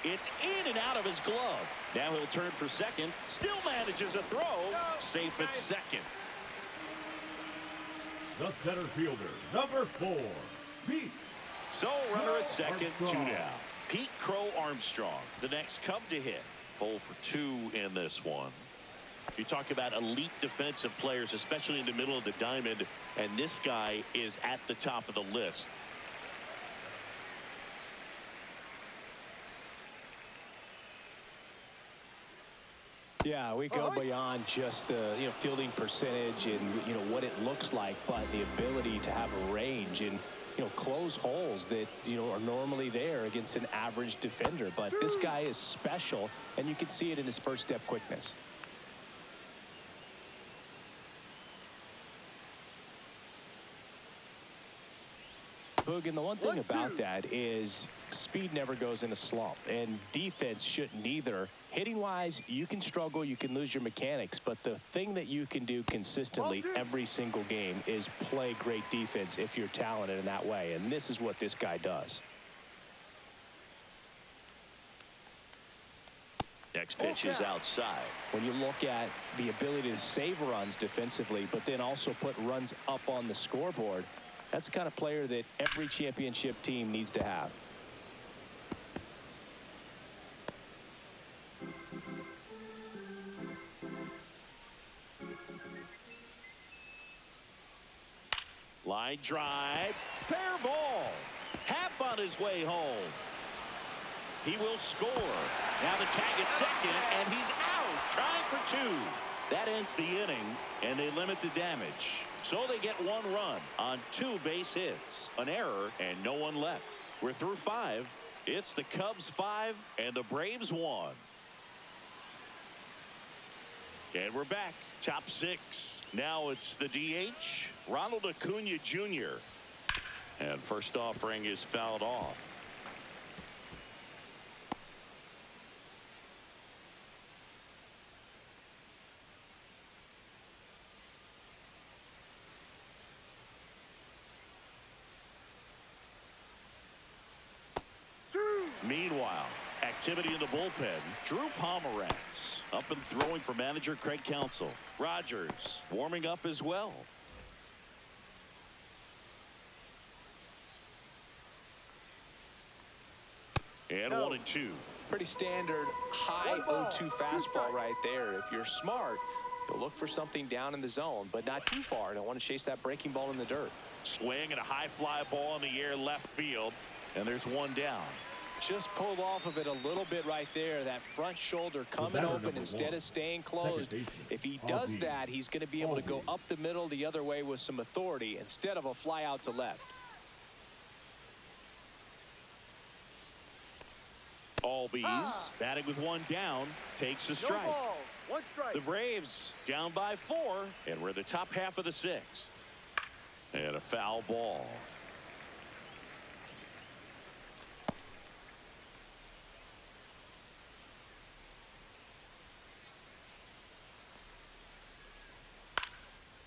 It's in and out of his glove. Now he'll turn for second. Still manages a throw. Safe at second. The center fielder, number 4, Pete. So runner at second, 2 Armstrong. down. Pete Crow Armstrong, the next Cub to hit. 0 for 2 in this one. You talk about elite defensive players, especially in the middle of the diamond, and this guy is at the top of the list. Yeah, we go beyond just the fielding percentage and what it looks like, but the ability to have a range and close holes that are normally there against an average defender. But this guy is special, and you can see it in his first step quickness. Boog, and the one thing about that is speed never goes in a slump, and defense shouldn't either. Hitting wise, you can struggle, you can lose your mechanics, but the thing that you can do consistently every single game is play great defense if you're talented in that way, and this is what this guy does. Next pitch is outside. When you look at the ability to save runs defensively, but then also put runs up on the scoreboard, that's the kind of player that every championship team needs to have. Line drive. Fair ball. Happ on his way home. He will score. Now the tag at second, and he's out. Trying for 2. That ends the inning, and they limit the damage. So they get 1 run on 2 base hits, an error, and no one left. We're through 5. It's the Cubs 5 and the Braves 1. And we're back. Top 6. Now it's the DH, Ronald Acuna Jr. And first offering is fouled off. Meanwhile, activity in the bullpen. Drew Pomeranz up and throwing for manager Craig Counsell. Rogers warming up as well. And No. 1-2. Pretty standard high One ball, 0-2 two fastball strikes. right there. If you're smart, you'll look for something down in the zone, but not too far. Don't want to chase that breaking ball in the dirt. Swing and a high fly ball in the air left field. And there's one down. Just pulled off of it a little bit right there. That front shoulder coming batter open number instead one, of staying second closed. baseman, If he does Ozzie. that, he's going to be able to go Ozzie. up the middle the other way with some authority instead of a fly out to left. Albies batting with one down, takes a No strike. ball. One strike. The Braves down by 4, and we're the top half of the 6th. And a foul ball.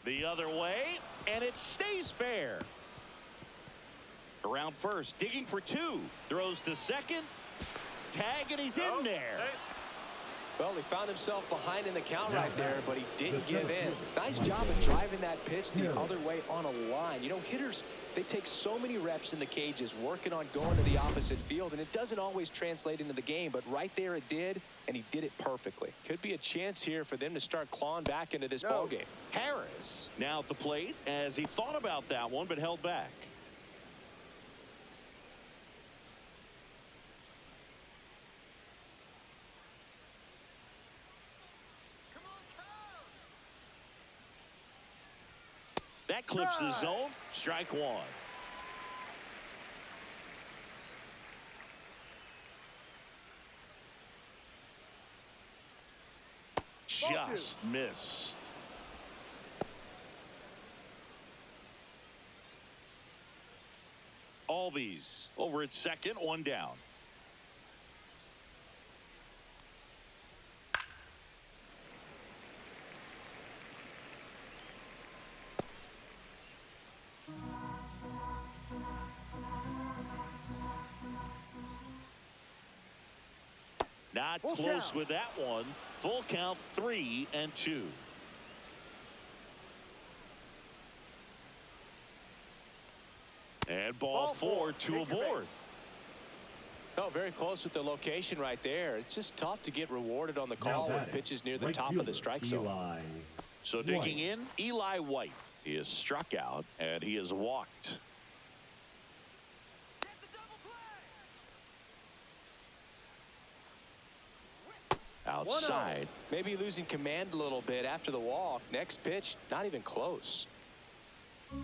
The other way, and it stays fair. Around first, digging for 2, throws to second, tag, and he's in there. Well, he found himself behind in the count Now right there, batting, but he didn't the give center in. fielder, Nice Mike job of driving that pitch the Hill. other way on a line. You know, hitters, they take so many reps in the cages working on going to the opposite field, and it doesn't always translate into the game, but right there it did, and he did it perfectly. Could be a chance here for them to start clawing back into this No. ball game. Harris now at the plate as he thought about that one but held back. That clips the zone. Strike 1. Just missed. Albies over at second, one down. Not Full close count. with that one. Full count, 3-2. And ball Ball 4, four. 2 Take your aboard. base. Oh, very close with the location right there. It's just tough to get rewarded on the Now call when batting, pitches near the right top of the fielder, strike zone. Eli So digging White. in, Eli White. He is struck out and he is walked. Outside. Maybe losing command a little bit after the walk. Next pitch, not even close.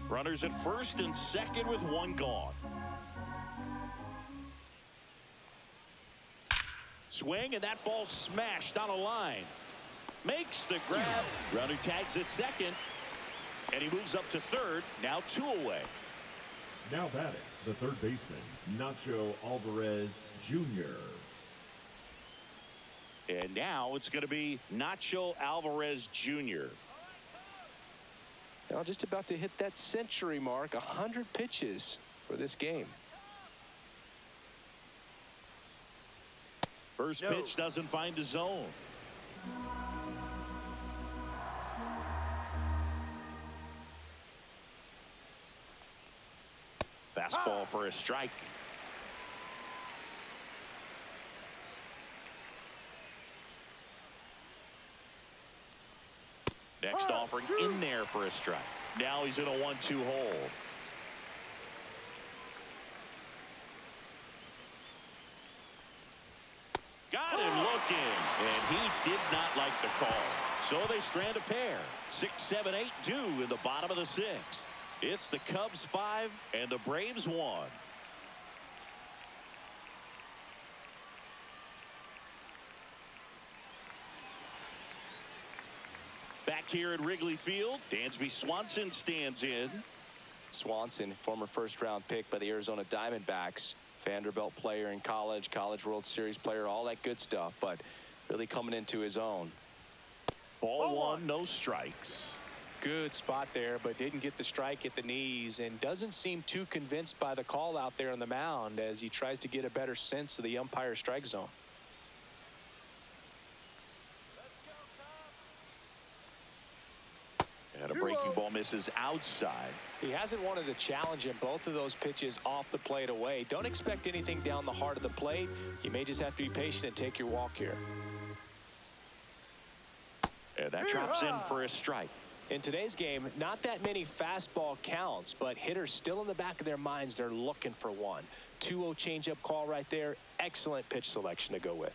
Runners at first and second with one gone. Swing, and that ball smashed on a line. Makes the grab. Runner tags at second. And he moves up to third. Now 2 away. Now batting, the third baseman, Nacho Alvarez Jr. And now it's going to be Nacho Alvarez Jr. Now just about to hit that century mark. 100 pitches for this game. First No. pitch doesn't find the zone. Fastball for a strike. Next offering in there for a strike. Now he's in a 1-2 hole. Got him looking, and he did not like the call. So they strand a pair. 6, 7, 8 due in the bottom of the 6th. It's the Cubs 5 and the Braves 1. Back here at Wrigley Field, Dansby Swanson stands in. Swanson, former first-round pick by the Arizona Diamondbacks. Vanderbilt player in college, College World Series player, all that good stuff, but really coming into his own. Ball 1, no strikes. Good spot there, but didn't get the strike at the knees and doesn't seem too convinced by the call out there on the mound as he tries to get a better sense of the umpire strike zone. And a breaking ball misses outside. He hasn't wanted to challenge him. Both of those pitches off the plate away. Don't expect anything down the heart of the plate. You may just have to be patient and take your walk here. And that drops in for a strike. In today's game, not that many fastball counts, but hitters still in the back of their minds, they're looking for one. 2-0 changeup call right there. Excellent pitch selection to go with.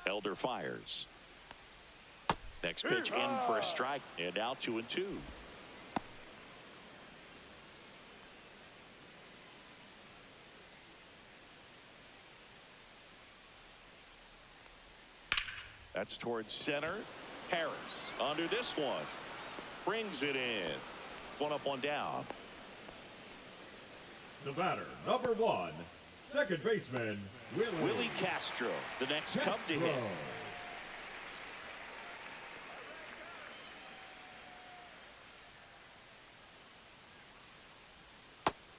Elder fires. Next pitch in for a strike, and now 2-2. That's towards center. Harris under this one. Brings it in. One up, one down. The batter, number 1, second baseman, Willie Castro, the next Cub to hit.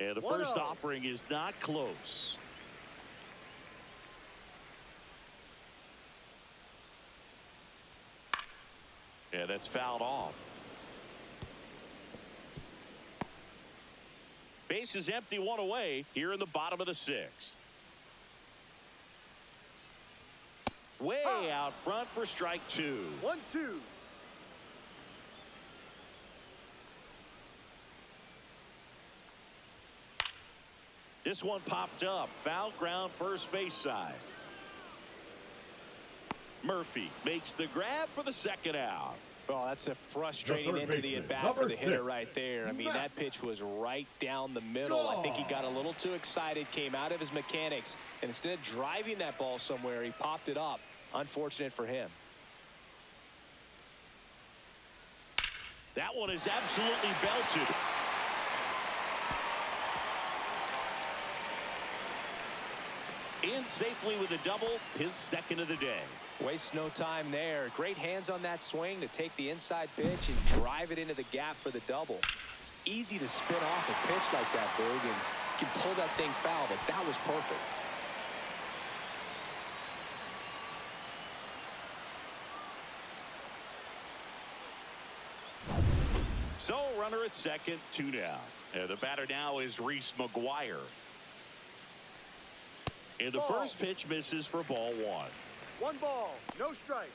And the first offering is not close. And that's fouled off. Base is empty, one away here in the bottom of the 6th. Way out front for strike 2. 1-2. This one popped up. Foul ground, first base side. Murphy makes the grab for the second out. Oh, that's a frustrating into the at-bat for the hitter right there. I mean, that pitch was right down the middle. I think he got a little too excited, came out of his mechanics, and instead of driving that ball somewhere, he popped it up. Unfortunate for him. That one is absolutely belted. In safely with a double, his second of the day. Wastes no time there. Great hands on that swing to take the inside pitch and drive it into the gap for the double. It's easy to spin off a pitch like that, Big, and you can pull that thing foul, but that was perfect. So runner at second, 2 down. And the batter now is Reese McGuire. And the first pitch misses for ball 1. 1 ball, no strike.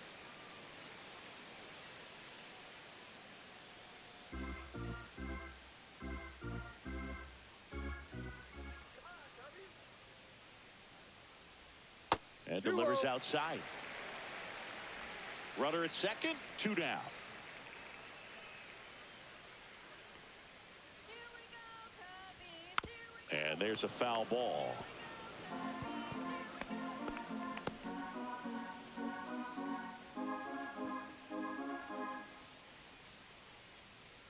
And delivers outside. Runner at second, 2 down. And there's a foul ball.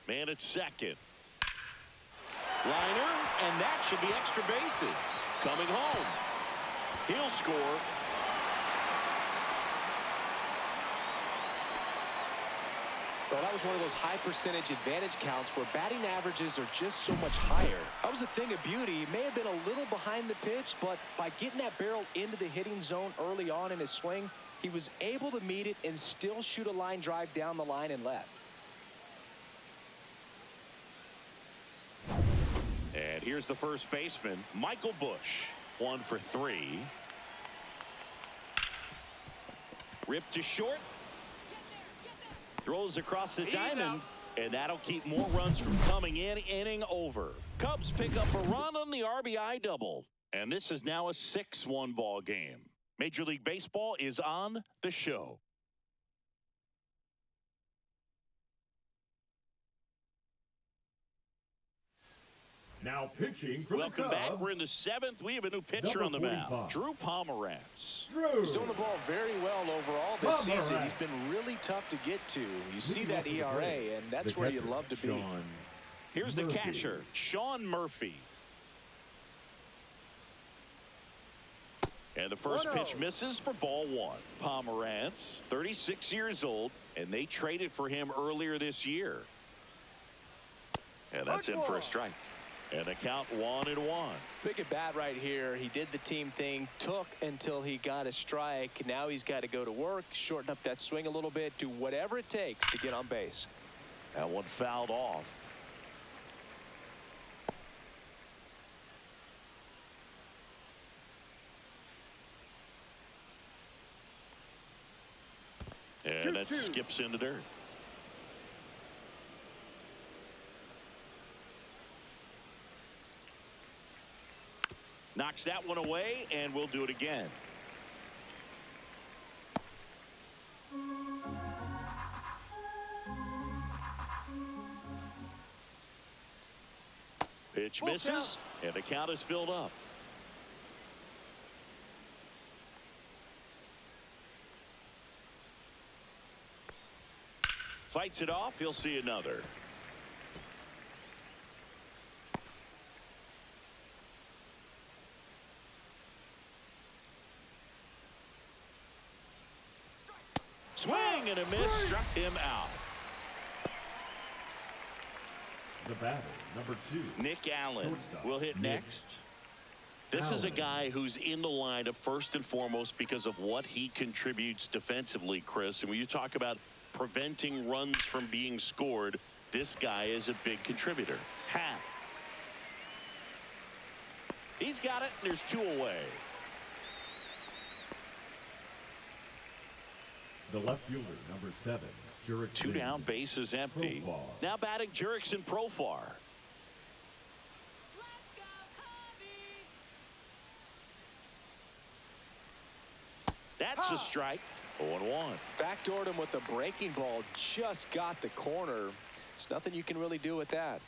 Man at second. Liner, and that should be extra bases. Coming home. He'll score. Well, that was one of those high percentage advantage counts where batting averages are just so much higher. That was a thing of beauty. He may have been a little behind the pitch, but by getting that barrel into the hitting zone early on in his swing, he was able to meet it and still shoot a line drive down the line and left. And here's the first baseman, Michael Bush. 1 for 3. Ripped to short. Throws across the diamond, and that'll keep more runs from coming in. Inning over. Cubs pick up a run on the RBI double. And this is now a 6-1 ball game. Major League Baseball is on the show. Now pitching for Welcome the Cubs. back. We're in the 7th. We have a new pitcher on the mound. Drew Pomerantz. He's doing the ball very well overall this season. He's been really tough to get to. You see that ERA, and that's where you love to be. Here's the catcher, Sean Murphy. And the first pitch misses for ball 1. Pomerantz, 36 years old, and they traded for him earlier this year. And that's in for a strike. And the count 1-1. Big at bat right here. He did the team thing, took until he got a strike. Now he's got to go to work, shorten up that swing a little bit, do whatever it takes to get on base. That one fouled off. And that skips into dirt. Knocks that one away, and we'll do it again. Pitch misses, and the count is filled up. Fights it off. He'll see another. Swing and a miss. Struck him out. The batter, number 2. Nick Allen will hit next. This is a guy who's in the lineup first and foremost because of what he contributes defensively, Chris. And when you talk about preventing runs from being scored, this guy is a big contributor. Hat. He's got it, and there's 2 away. The left fielder, number 7, Jurickson. 2 down, base is empty. Profar. Now batting Jurickson Profar. That's a strike. 0-1. Backdoored him with a breaking ball. Just got the corner. There's nothing you can really do with that.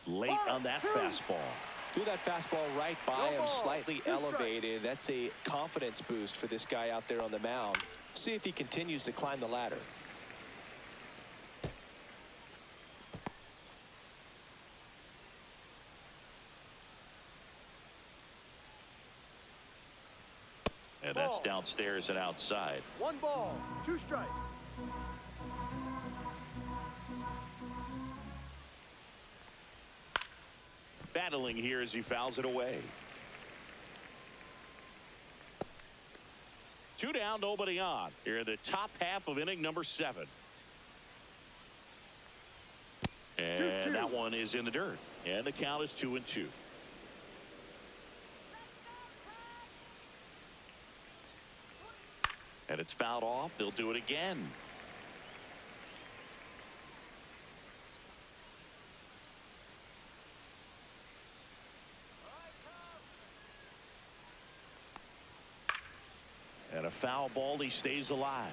Late on that fastball. Threw that fastball right by him, slightly elevated. That's a confidence boost for this guy out there on the mound. See if he continues to climb the ladder. And that's downstairs and outside. 1 ball, 2 strikes. Battling here as he fouls it away. 2 down, nobody on. Here in the top half of inning number 7. And that one is in the dirt. And the count is 2-2. And it's fouled off. They'll do it again. And a foul ball. He stays alive.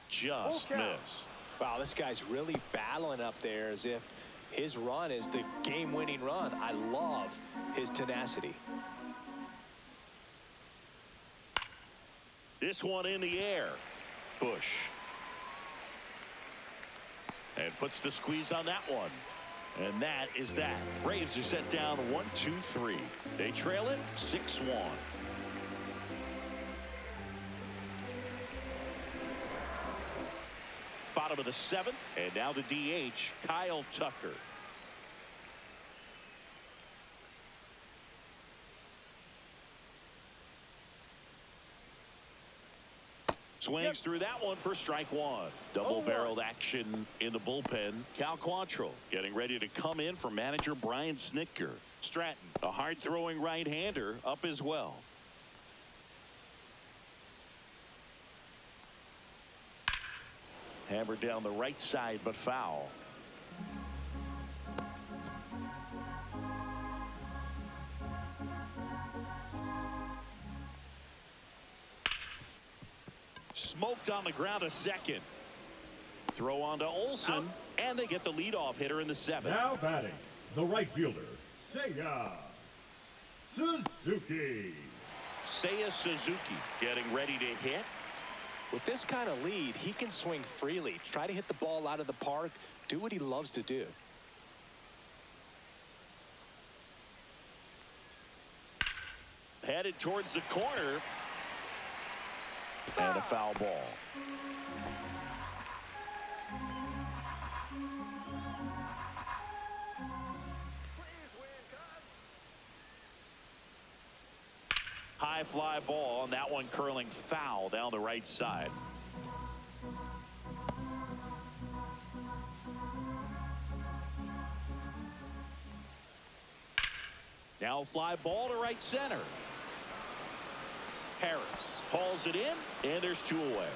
Just missed. Wow, this guy's really battling up there as if his run is the game-winning run. I love his tenacity. This one in the air. Bush. And puts the squeeze on that one. And that is that. Braves are set down 1-2-3. They trail it 6-1. Bottom of the 7th, and now the DH, Kyle Tucker. Swings through that one for strike 1. Double-barreled action in the bullpen. Cal Quantrill getting ready to come in for manager Brian Snitker. Stratton, a hard-throwing right-hander, up as well. Hammered down the right side, but foul. Smoked on the ground, a second. Throw on to Olsen, and they get the leadoff hitter in the 7th. Now batting, the right fielder, Seiya Suzuki. Seiya Suzuki getting ready to hit. With this kind of lead, he can swing freely, try to hit the ball out of the park, do what he loves to do. Headed towards the corner. And a foul ball. high fly ball, and that one curling foul down the right side. Now fly ball to right center. Harris hauls it in, and there's 2 away.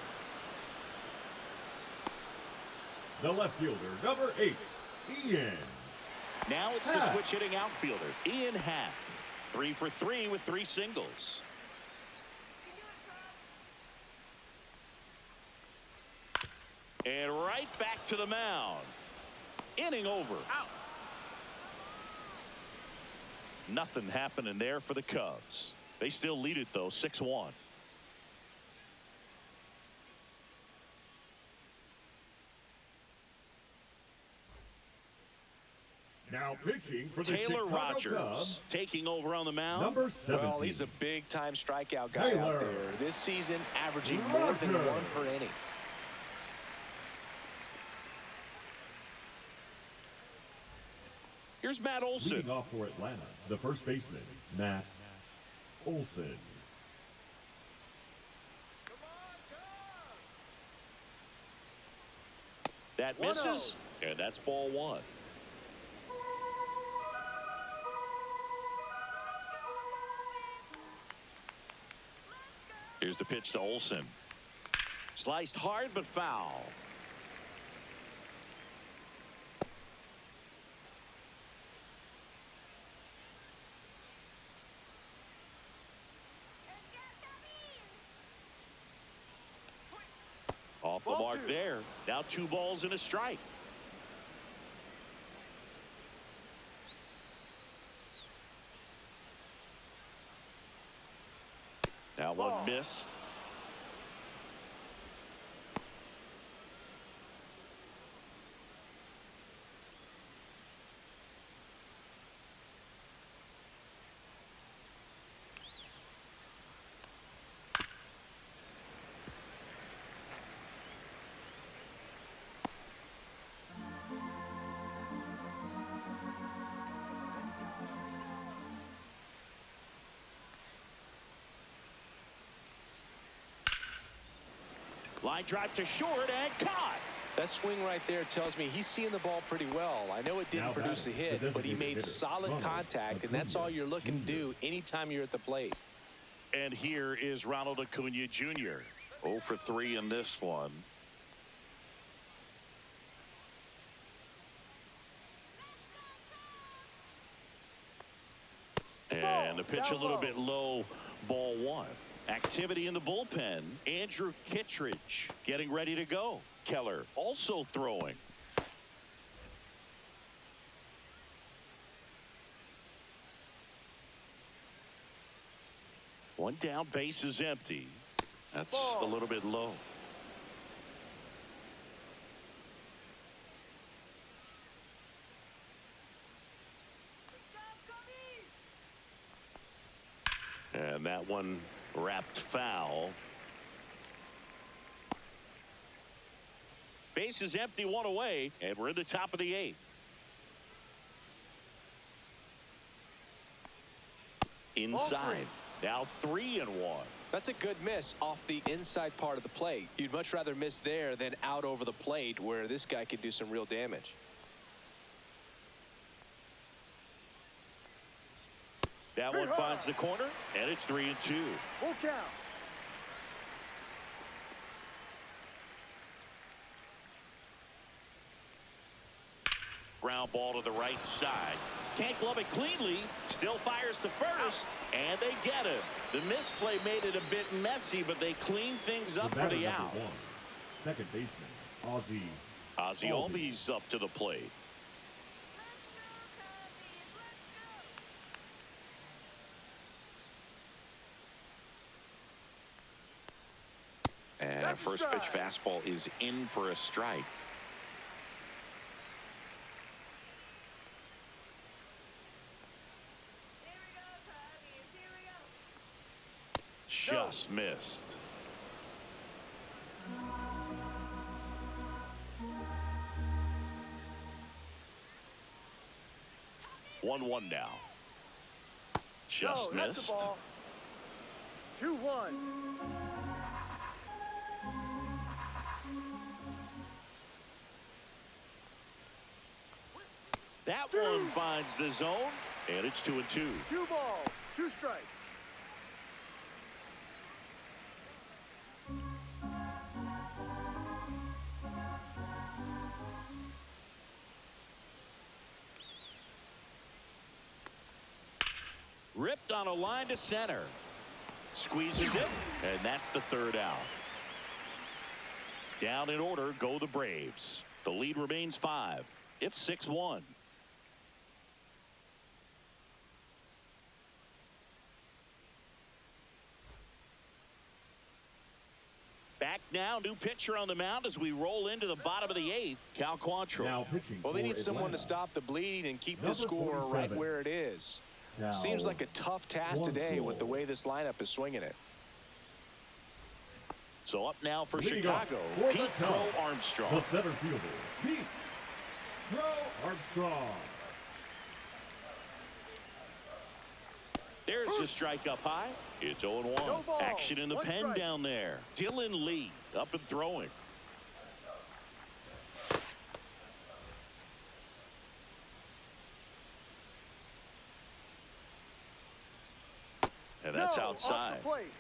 The left fielder, number 8, Ian. Now it's the switch hitting outfielder, Ian Happ. 3 for 3 with 3 singles. And right back to the mound. Inning over. Out. Nothing happening there for the Cubs. They still lead it, though, 6-1. Now pitching for the Taylor Chicago Rogers Cubs, taking over on the mound. number 17. Well, he's a big-time strikeout guy Taylor out there. This season, averaging more than Rogers. 1 per inning. Here's Matt Olson. Leading off for Atlanta, the first baseman, Matt Olson. That misses, and that's ball 1. Here's the pitch to Olson. Sliced hard but foul. Off the mark there. Now 2 balls and a strike. Now one missed. Line drive to short and caught. That swing right there tells me he's seeing the ball pretty well. I know it didn't Now produce a batting, hit, the but he designated made hitter, solid Ronald contact, and that's all you're looking to do anytime you're at the plate. And here is Ronald Acuna Jr. 0 for 3 in this one. And the pitch a little bit low, ball 1. Activity in the bullpen. Andrew Kittredge getting ready to go. Keller also throwing. One down, base is empty. That's a little bit low. And that one wrapped foul. Base is empty, 1 away, and we're in the top of the 8th. Inside. Now 3-1. That's a good miss off the inside part of the plate. You'd much rather miss there than out over the plate, where this guy can do some real damage. That one finds the corner, and it's 3-2. Full count. Ground ball to the right side. Can't glove it cleanly. Still fires to first, and they get him. The misplay made it a bit messy, but they cleaned things up for the out. 1, second baseman, Ozzie Albies up to the plate. And first pitch fastball is in for a strike. Just missed. One now. Just missed. 2-1. That one finds the zone, and it's 2-2. 2 balls, 2 strikes. Ripped on a line to center. Squeezes it, and that's the 3rd out. Down in order go the Braves. The lead remains 5. It's 6-1. Back now, new pitcher on the mound as we roll into the bottom of the 8th. Cal Quantrill. Now pitching Well, they for need someone to Atlanta. stop the bleeding and keep the Number score right 47. where it is. Cal Seems like a tough task today with the Quantrill. way this lineup is swinging it. So up now for Leading Chicago, off for the Pete Cubs, Crow Armstrong. The center fielder, Pete Crow Armstrong. There's the strike up high. It's 0-1. No ball. Action in the 1 pen strike. down there. Dylan Lee up and throwing. And that's No, outside. Off the plate.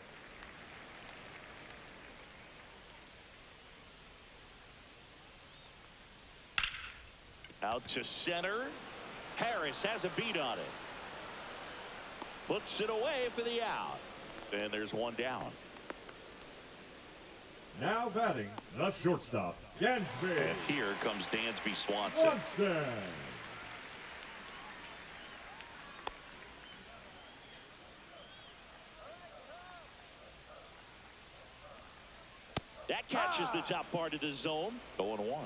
Out to center. Harris has a beat on it. Puts it away for the out. And there's one down. Now batting, the shortstop, Dansby And here comes Dansby Swanson. Swanson. That catches the top part of the zone. 0-1.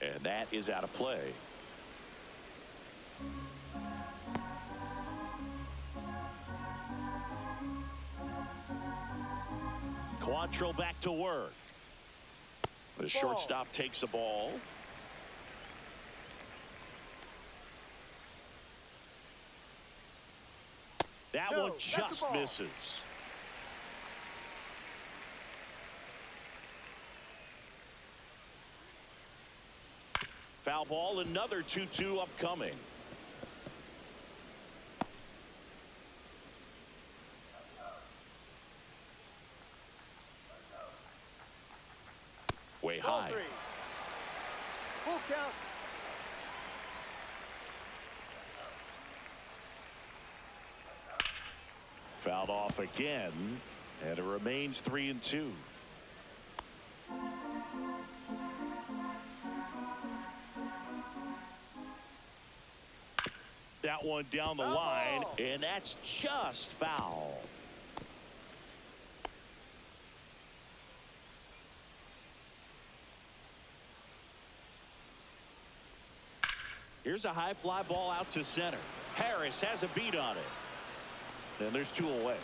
And that is out of play. Quantrill back to work. The shortstop takes the ball. That No, one that's the just ball. misses. Foul ball, another 2-2 upcoming. Way Ball high. 3. Full count. Fouled off again, and it remains 3-2. That one down the Foul line, ball. and that's just foul. Here's a high fly ball out to center. Harris has a beat on it. And there's 2 away.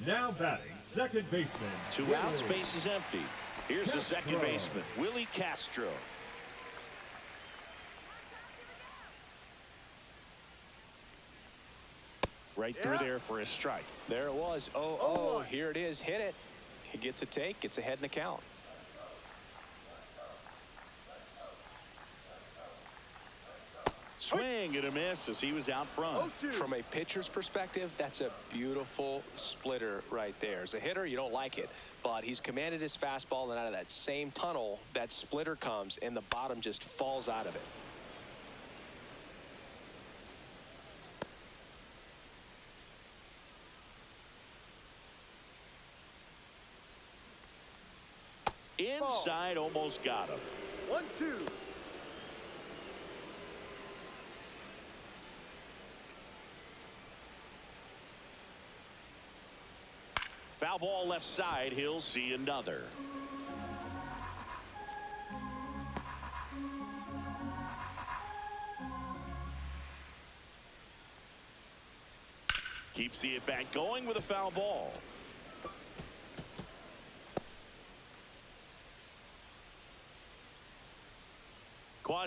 Now batting, second baseman, 2 outs, Willie base is empty. Here's the second Castro. baseman, Willie Castro. Right through Yeah. there for a strike. There it was. 0-0. Here it is. Hit it. He gets a take. Gets ahead in the count. Swing and a miss as he was out front. 0-2. From a pitcher's perspective, that's a beautiful splitter right there. As a hitter, you don't like it, but he's commanded his fastball, and out of that same tunnel, that splitter comes, and the bottom just falls out of it. Inside, almost got him. 1-2. Foul ball left side. He'll see another. Keeps the at-bat going with a foul ball.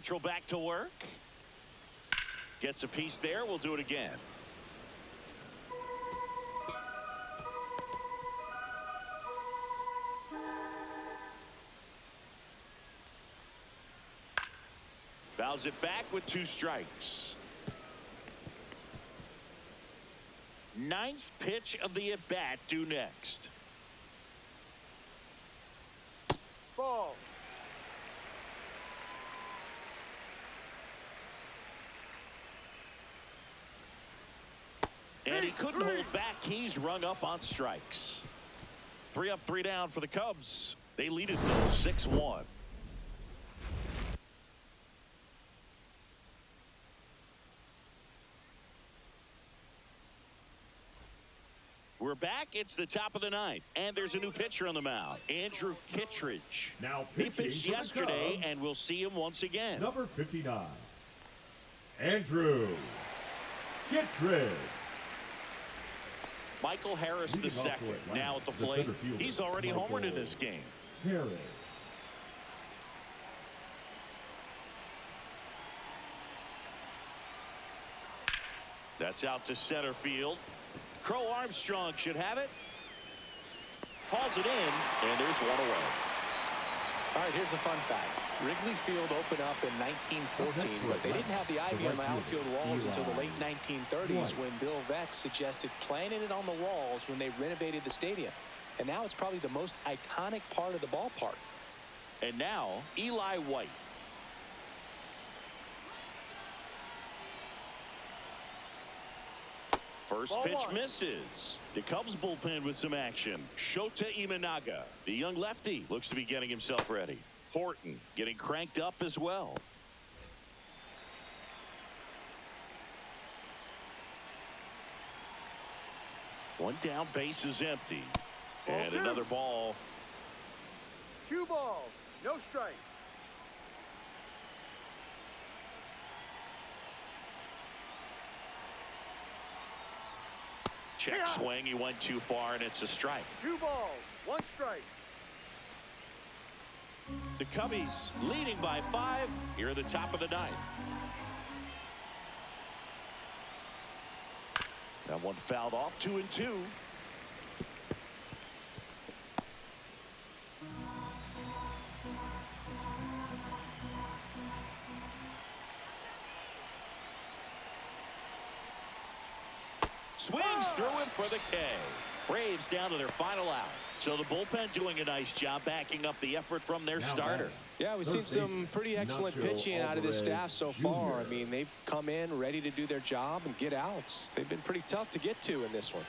Quantrill back to work. Gets a piece there. We'll do it again. Fouls it back with 2 strikes. 9th pitch of the at-bat due next. Ball. And he couldn't hold back. He's rung up on strikes. 3 up, 3 down for the Cubs. They lead it though 6-1. We're back. It's the top of the 9th, and there's a new pitcher on the mound, Andrew Kittredge. Now He pitching pitched for the yesterday, Cubs, and we'll see him once again. number 59, Andrew Kittredge. Michael Harris Leading off II for Atlanta, now at the the plate. center fielder, He's already homered in this game. Harris. That's out to center field. Crow Armstrong should have it. Hauls it in, and there's one away. All right, here's a fun fact. Wrigley Field opened up in 1914, but they didn't have the ivy on the outfield walls until the late 1930s when Bill Veeck suggested planting it on the walls when they renovated the stadium. And now it's probably the most iconic part of the ballpark. And now, Eli White. First Ball pitch 1. misses. The Cubs bullpen with some action. Shota Imanaga, the young lefty, looks to be getting himself ready. Horton getting cranked up as well. One down, base is empty. And 2. another ball. 2 balls. No strike. Check swing. He went too far, and it's a strike. 2 balls. 1 strike. The Cubbies leading by 5 here at the top of the 9th. That one fouled off. 2-2. Swings through it for the K. Braves down to their final out. So the bullpen doing a nice job backing up the effort from their starter. Yeah, we've seen some pretty excellent pitching out of this staff so far. I mean, they've come in ready to do their job and get outs. They've been pretty tough to get to in this one.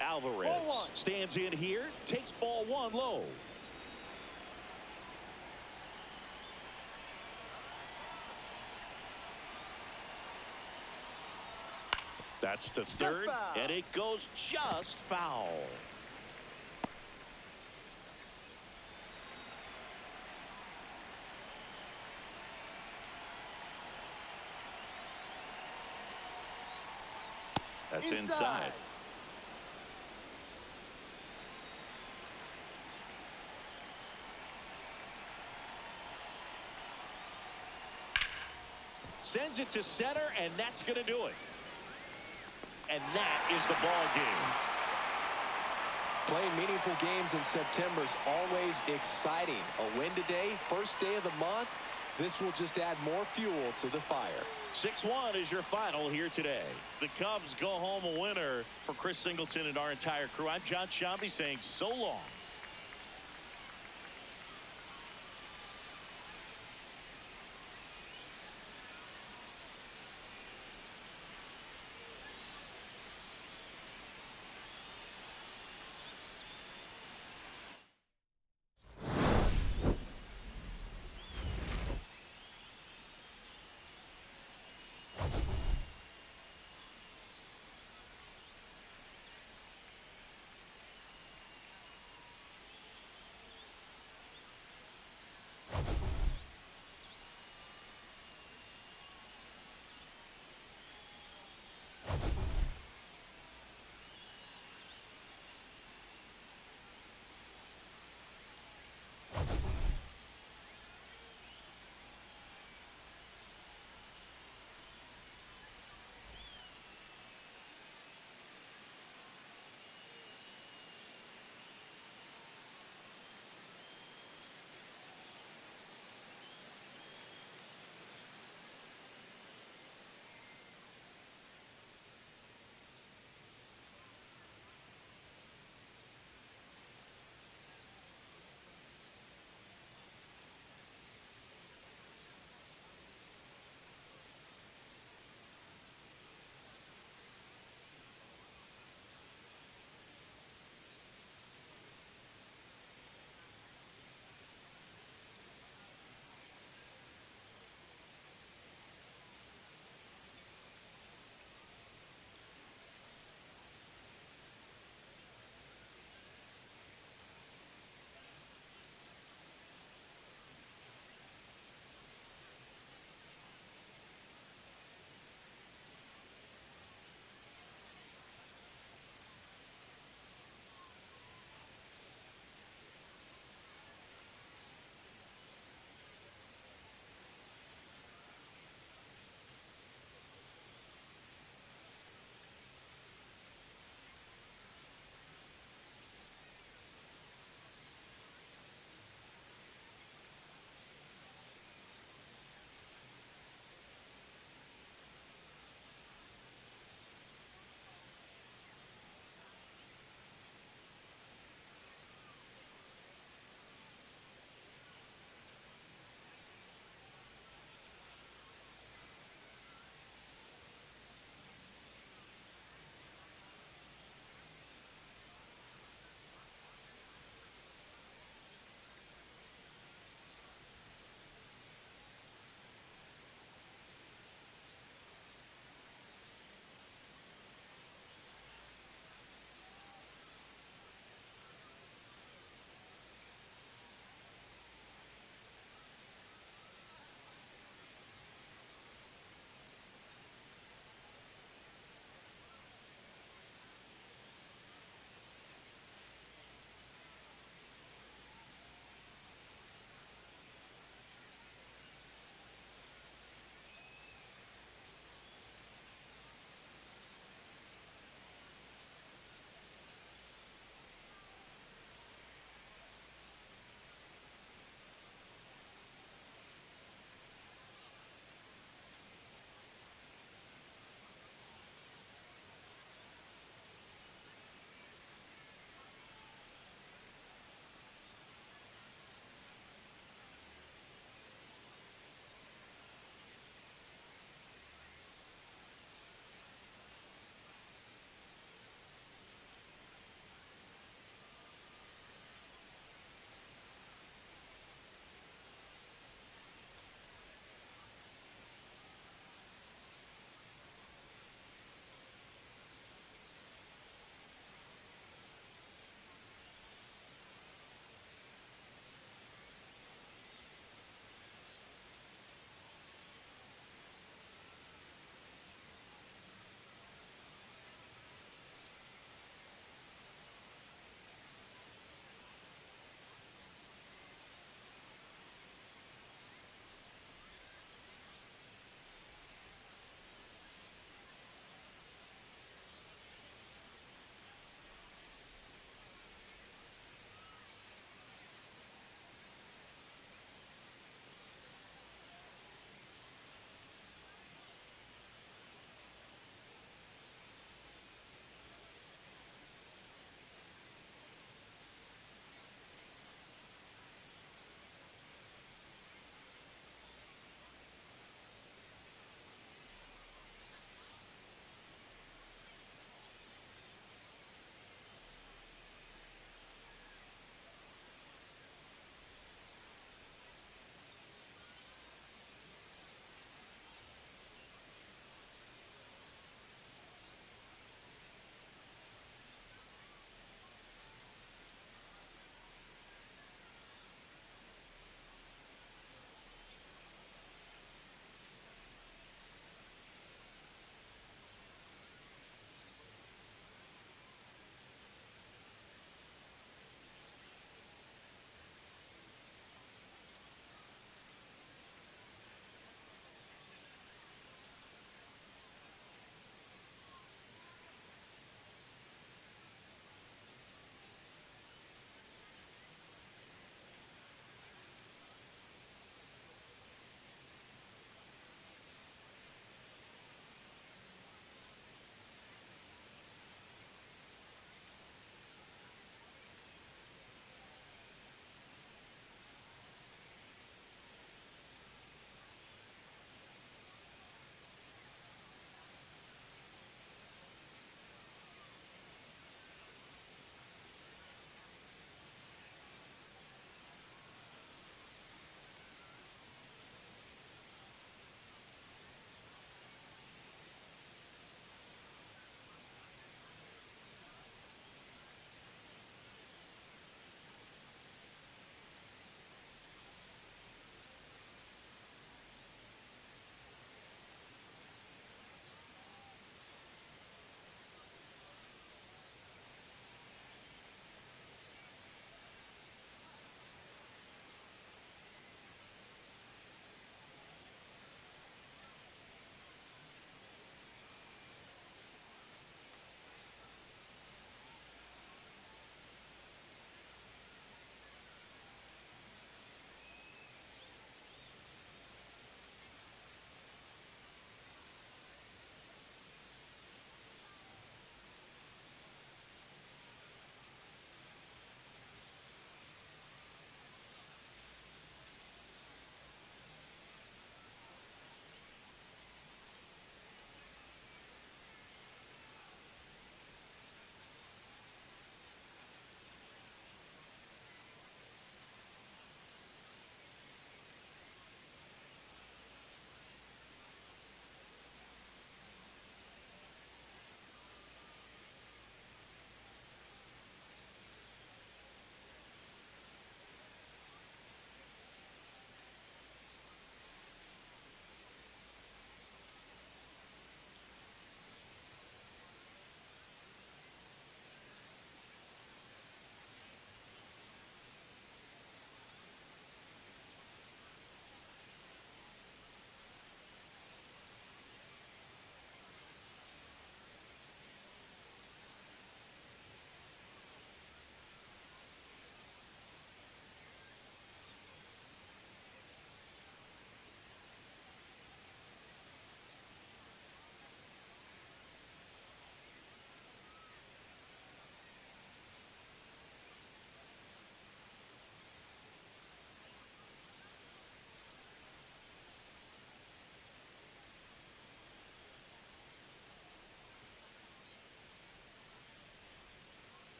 Alvarez stands in here, takes ball 1 low. That's to third, and it goes just foul. That's inside. Sends it to center, and that's going to do it. And that is the ball game. Playing meaningful games in September is always exciting. A win today, first day of the month. This will just add more fuel to the fire. 6-1 is your final here today. The Cubs go home a winner. For Chris Singleton and our entire crew, I'm John Shambi saying so long.